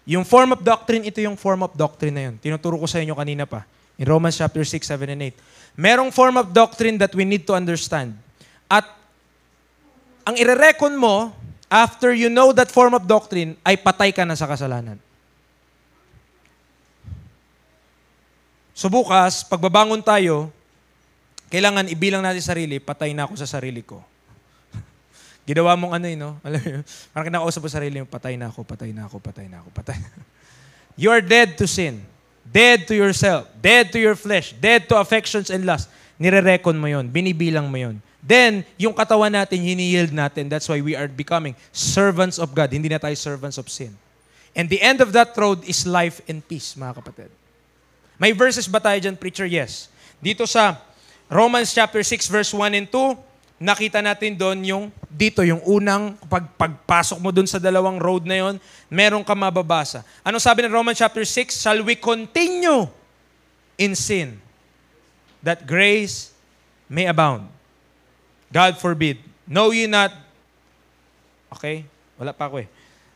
Yung form of doctrine, ito yung form of doctrine na yun. Tinuturo ko sa inyo kanina pa. In Romans chapter 6, 7, and 8. Merong form of doctrine that we need to understand. At ang ire-reckon mo, after you know that form of doctrine, ay patay ka na sa kasalanan. So bukas, pagbabangon tayo, kailangan ibilang natin sarili, patay na ako sa sarili ko. Ginawa mong ano no? Alam mo, parang kinakausap mo sarili mo, patay na ako, patay na ako, patay na ako, patay. You are dead to sin. Dead to yourself. Dead to your flesh. Dead to affections and lust. Nire-reckon mo yon, binibilang mo yon. Then, yung katawan natin, hini-yield natin. That's why we are becoming servants of God. Hindi na tayo servants of sin. And the end of that road is life and peace, mga kapatid. May verses ba tayo dyan, preacher? Yes. Dito sa Romans chapter 6, verse 1 and 2, nakita natin doon yung unang pagpasok mo doon sa dalawang road na yon, meron ka mababasa. Ano sabi ng Romans chapter 6? Shall we continue in sin that grace may abound? God forbid. Know ye not, okay, wala pa ako eh.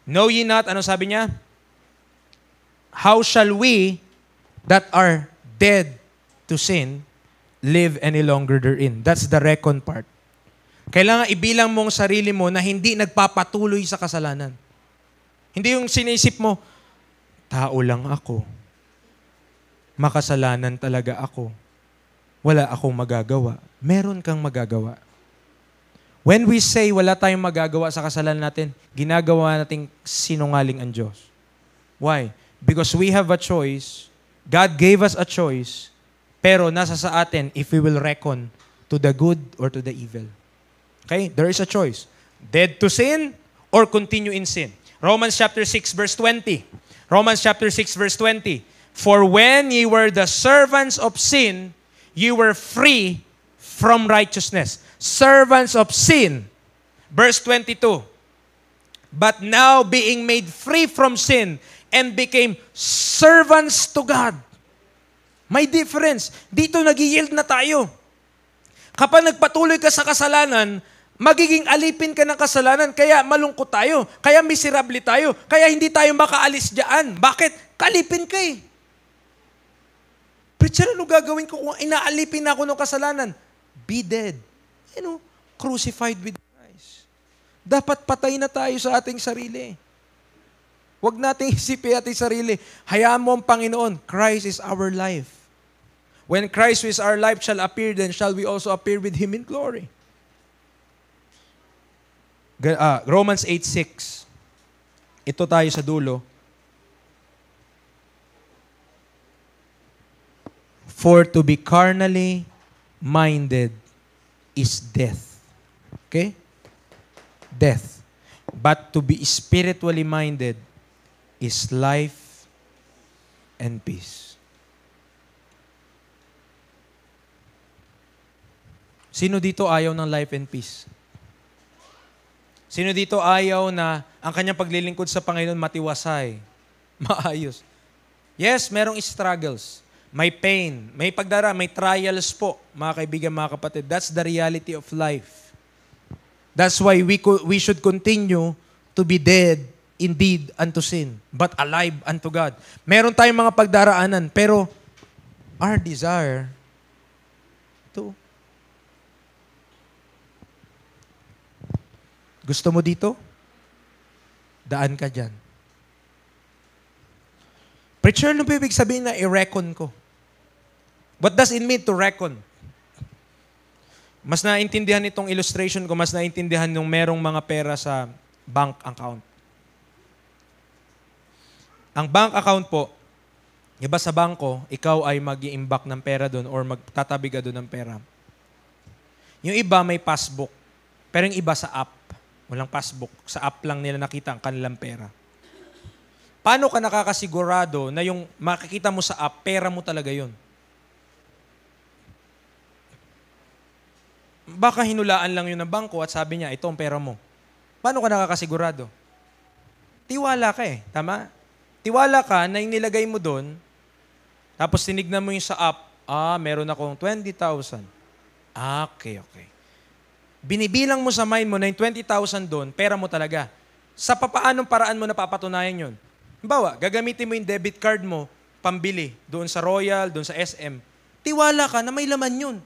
Know ye not, ano sabi niya? How shall we that are dead to sin live any longer therein? That's the reckon part. Kailangan ibilang mong sarili mo na hindi nagpapatuloy sa kasalanan. Hindi yung sinisip mo, tao lang ako. Makasalanan talaga ako. Wala akong magagawa. Meron kang magagawa. When we say wala tayong magagawa sa kasalanan natin, ginagawa nating sinungaling ang Diyos. Why? Because we have a choice. God gave us a choice, pero nasa sa atin if we will reckon to the good or to the evil. Okay? There is a choice. Dead to sin or continue in sin. Romans chapter 6 verse 20. Romans chapter 6 verse 20. For when ye were the servants of sin, ye were free from righteousness. Servants of sin. Verse 22. But now being made free from sin and became servants to God. May difference. Dito nag-yield na tayo. Kapag nagpatuloy ka sa kasalanan, magiging alipin ka ng kasalanan, kaya malungkot tayo, kaya miserable tayo, kaya hindi tayo makaalis diyan. Bakit? Kalipin ka eh. Preacher, ano gagawin ko kung inaalipin na ako ng kasalanan? Be dead. Crucified with Christ. Dapat patay na tayo sa ating sarili. Huwag nating isipin ating sarili. Hayaan mo ang Panginoon. Christ is our life. When Christ is our life shall appear, then shall we also appear with Him in glory. Romans 8:6. Ito tayo sa dulo. For to be carnally minded is death. Okay? Death. But to be spiritually minded is life and peace. Sino dito ayaw ng life and peace? Sino dito ayaw na ang kanyang paglilingkod sa Panginoon matiwasay, maayos? Yes, merong struggles. May pain, may may trials po, mga kaibigan, mga kapatid. That's the reality of life. That's why we should continue to be dead indeed unto sin, but alive unto God. Meron tayong mga pagdaraanan, pero our desire to. Gusto mo dito? Daan ka dyan. Preacher, ano ba ibig sabihin na i-reckon ko? What does it mean to reckon? Mas naintindihan itong illustration ko, mas naintindihan nung merong mga pera sa bank account. Ang bank account po, iba sa bangko, ikaw ay mag-i-imbak ng pera doon or magtatabi ka doon ng pera. Yung iba may passbook, pero yung iba sa app. Walang passbook. Sa app lang nila nakita ang kanilang pera. Paano ka nakakasigurado na yung makikita mo sa app, pera mo talaga yun? Baka hinulaan lang yun ng bangko at sabi niya, ito ang pera mo. Paano ka nakakasigurado? Tiwala ka eh. Tama? Tiwala ka na yung nilagay mo doon, tapos tinignan mo yung sa app, meron akong 20,000. Okay. Binibilang mo sa mind mo na yung 20,000 doon, pera mo talaga. Sa papaanong paraan mo napapatunayan yun? Halimbawa, gagamitin mo yung debit card mo, pambili, doon sa Royal, doon sa SM. Tiwala ka na may laman yun.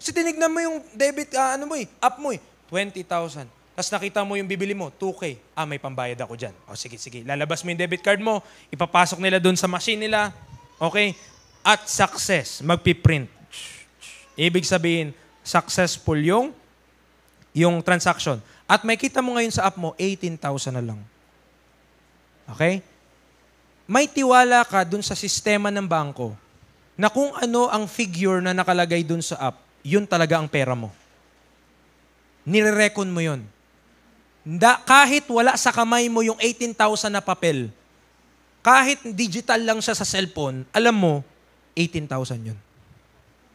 Kasi tinignan mo yung debit, app mo 20,000. Tapos nakita mo yung bibili mo, 2K. May pambayad ako dyan. Sige. Lalabas mo yung debit card mo, ipapasok nila doon sa machine nila. Okay? At success, magpiprint. Ibig sabihin, successful yung transaction. At may kita mo ngayon sa app mo, 18,000 na lang. Okay? May tiwala ka dun sa sistema ng bangko na kung ano ang figure na nakalagay dun sa app, yun talaga ang pera mo. Nire-reckon mo yun. Kahit wala sa kamay mo yung 18,000 na papel, kahit digital lang siya sa cellphone, alam mo, 18,000 yun.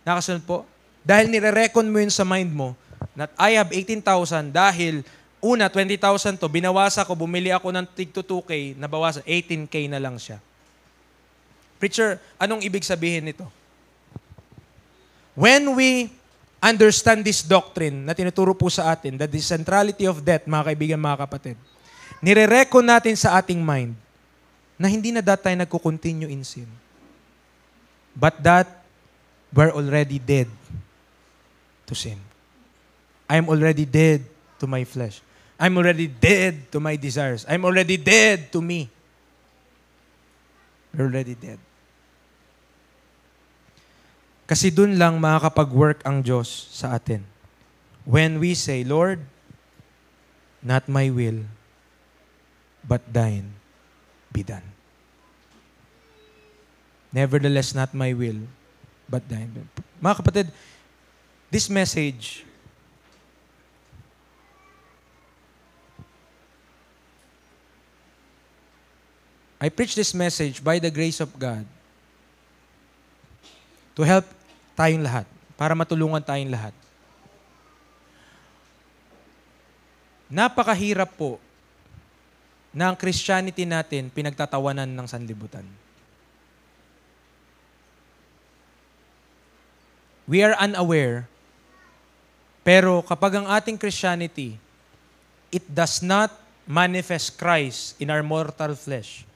Nakasunod po? Dahil nire-reckon mo yun sa mind mo, that I have 18,000 dahil una, 20,000 to, binawasa ko, bumili ako ng tig to 2K, nabawasan, 18K na lang siya. Preacher, anong ibig sabihin nito? When we understand this doctrine na tinuturo po sa atin, the centrality of death, mga kaibigan, mga kapatid, nire-reckon natin sa ating mind na hindi na tayo nagko-continue in sin. But that we're already dead to sin. I'm already dead to my flesh. I'm already dead to my desires. I'm already dead to me. We're already dead. Kasi dun lang makakapag-work ang Diyos sa atin. When we say, Lord, not my will, but thine be done. Nevertheless, not my will, but thine be done. Mga kapatid, this message, I preach this message by the grace of God to help tayong lahat, para matulungan tayong lahat. Napakahirap po na ang Christianity natin pinagtatawanan ng sanlibutan. We are unaware, pero kapag ang ating Christianity, it does not manifest Christ in our mortal flesh,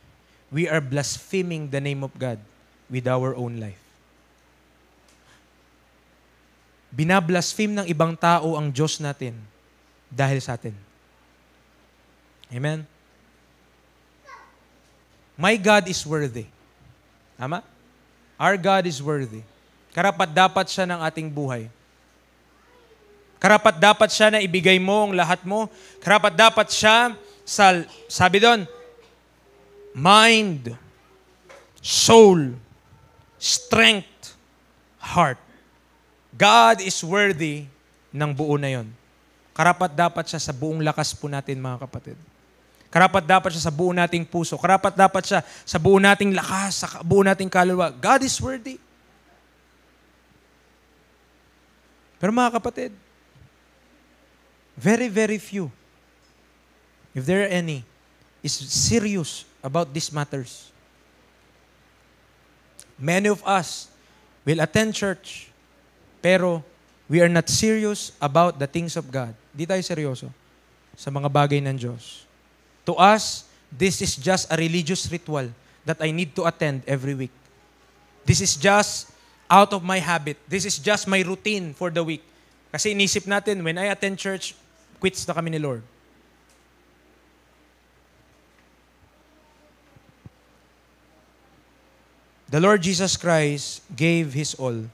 we are blaspheming the name of God with our own life. Binablaspheme ng ibang tao ang Diyos natin dahil sa atin. Amen? My God is worthy. Tama? Our God is worthy. Karapat-dapat siya ng ating buhay. Karapat-dapat siya na ibigay mo ang lahat mo. Karapat-dapat siya sa, sabi doon, mind, soul, strength, heart. God is worthy ng buo na yon. Karapat-dapat siya sa buong lakas po natin, mga kapatid. Karapat-dapat siya sa buo nating puso. Karapat-dapat siya sa buo nating lakas, sa buo nating kaluluwa. God is worthy. Pero mga kapatid, very, very few, if there are any, is serious about these matters. Many of us will attend church, pero we are not serious about the things of God. Di tayo seryoso sa mga bagay ng Diyos. To us, this is just a religious ritual that I need to attend every week. This is just out of my habit. This is just my routine for the week. Kasi inisip natin, when I attend church, quits na kami ni Lord. The Lord Jesus Christ gave His all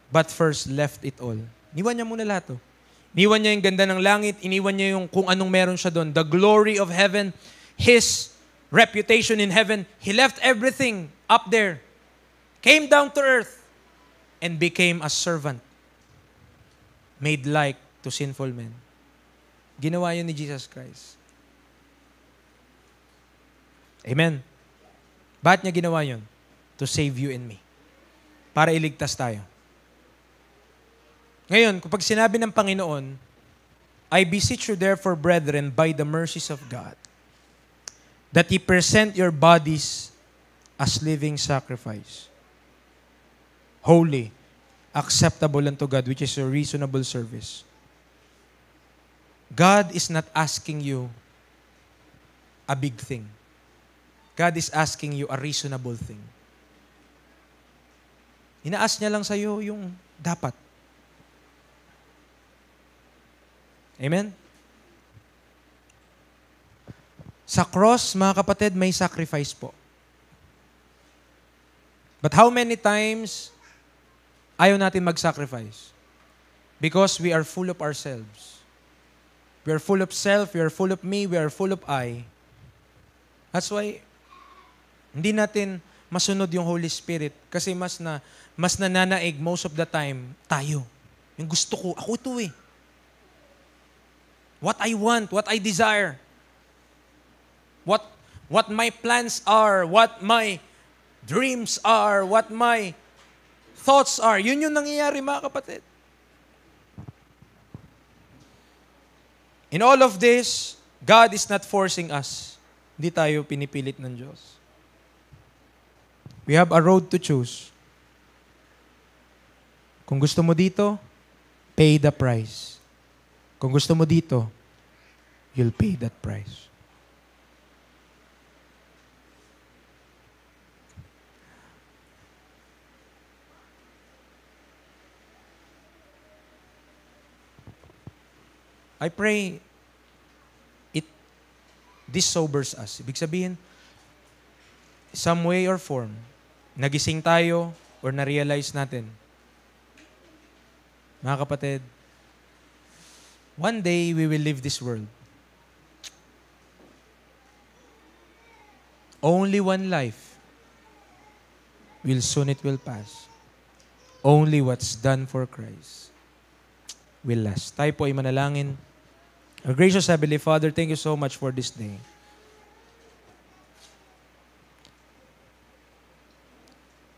but first left it all. Iniwan niya muna lahat. Iniwan niya yung ganda ng langit, iniwan niya yung kung anong meron siya doon. The glory of heaven, His reputation in heaven. He left everything up there, came down to earth, and became a servant, made like to sinful men. Ginawa yun ni Jesus Christ. Amen. Bakit niya ginawa yun? To save you and me. Para iligtas tayo. Ngayon, kapag sinabi ng Panginoon, I beseech you therefore, brethren, by the mercies of God, that ye present your bodies as living sacrifice, holy, acceptable unto God, which is your reasonable service. God is not asking you a big thing. God is asking you a reasonable thing. Inaas niya lang sa'yo yung dapat. Amen? Sa cross, mga kapatid, may sacrifice po. But how many times ayaw natin mag-sacrifice? Because we are full of ourselves. We are full of self, we are full of me, we are full of I. That's why hindi natin masunod yung Holy Spirit kasi mas nananaig most of the time tayo. Yung gusto ko, ako ito eh. What I want, what I desire. What my plans are, what my dreams are, what my thoughts are. Yun yung nangyayari, mga kapatid. In all of this, God is not forcing us. Hindi tayo pinipilit ng Diyos. We have a road to choose. Kung gusto mo dito, pay the price. Kung gusto mo dito, you'll pay that price. I pray this sobers us. Ibig sabihin, some way or form, nagising tayo or na-realize natin, mga kapatid, one day we will leave this world. Only one life. Soon it will pass. Only what's done for Christ will last. Tayo po ay manalangin. Our gracious Heavenly Father, thank you so much for this day.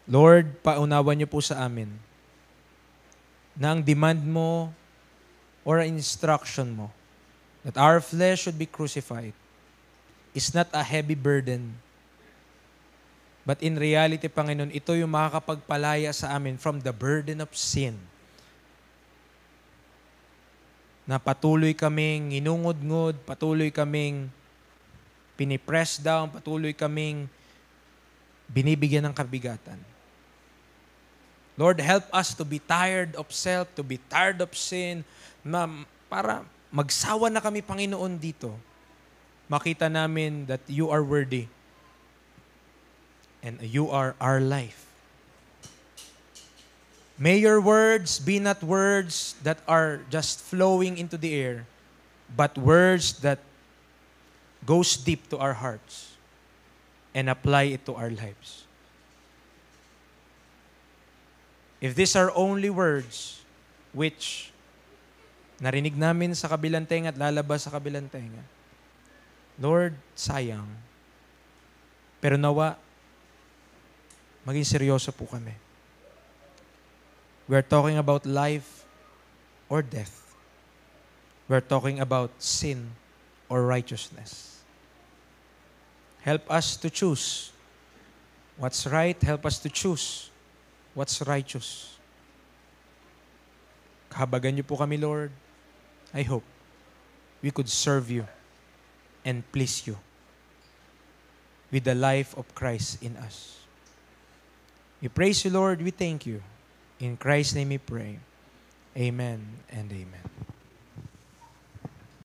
Lord, paunawan niyo po sa amin na ang demand mo or instruction mo that our flesh should be crucified is not a heavy burden. But in reality, Panginoon, ito yung makakapagpalaya sa amin from the burden of sin. Na patuloy kaming inungod-ngod, patuloy kaming pinipress down, patuloy kaming binibigyan ng kabigatan. Lord, help us to be tired of self, to be tired of sin, para magsawa na kami, Panginoon, dito. Makita namin that you are worthy and you are our life. May your words be not words that are just flowing into the air, but words that goes deep to our hearts and apply it to our lives. If these are only words which narinig namin sa kabilang tenga at lalabas sa kabilang tenga, Lord, sayang. Pero nawa, maging seryoso po kami. We're talking about life or death. We're talking about sin or righteousness. Help us to choose what's right. Help us to choose what's righteous. Kahabagan niyo po kami, Lord. I hope we could serve you and please you with the life of Christ in us. We praise you, Lord. We thank you. In Christ's name we pray. Amen and amen.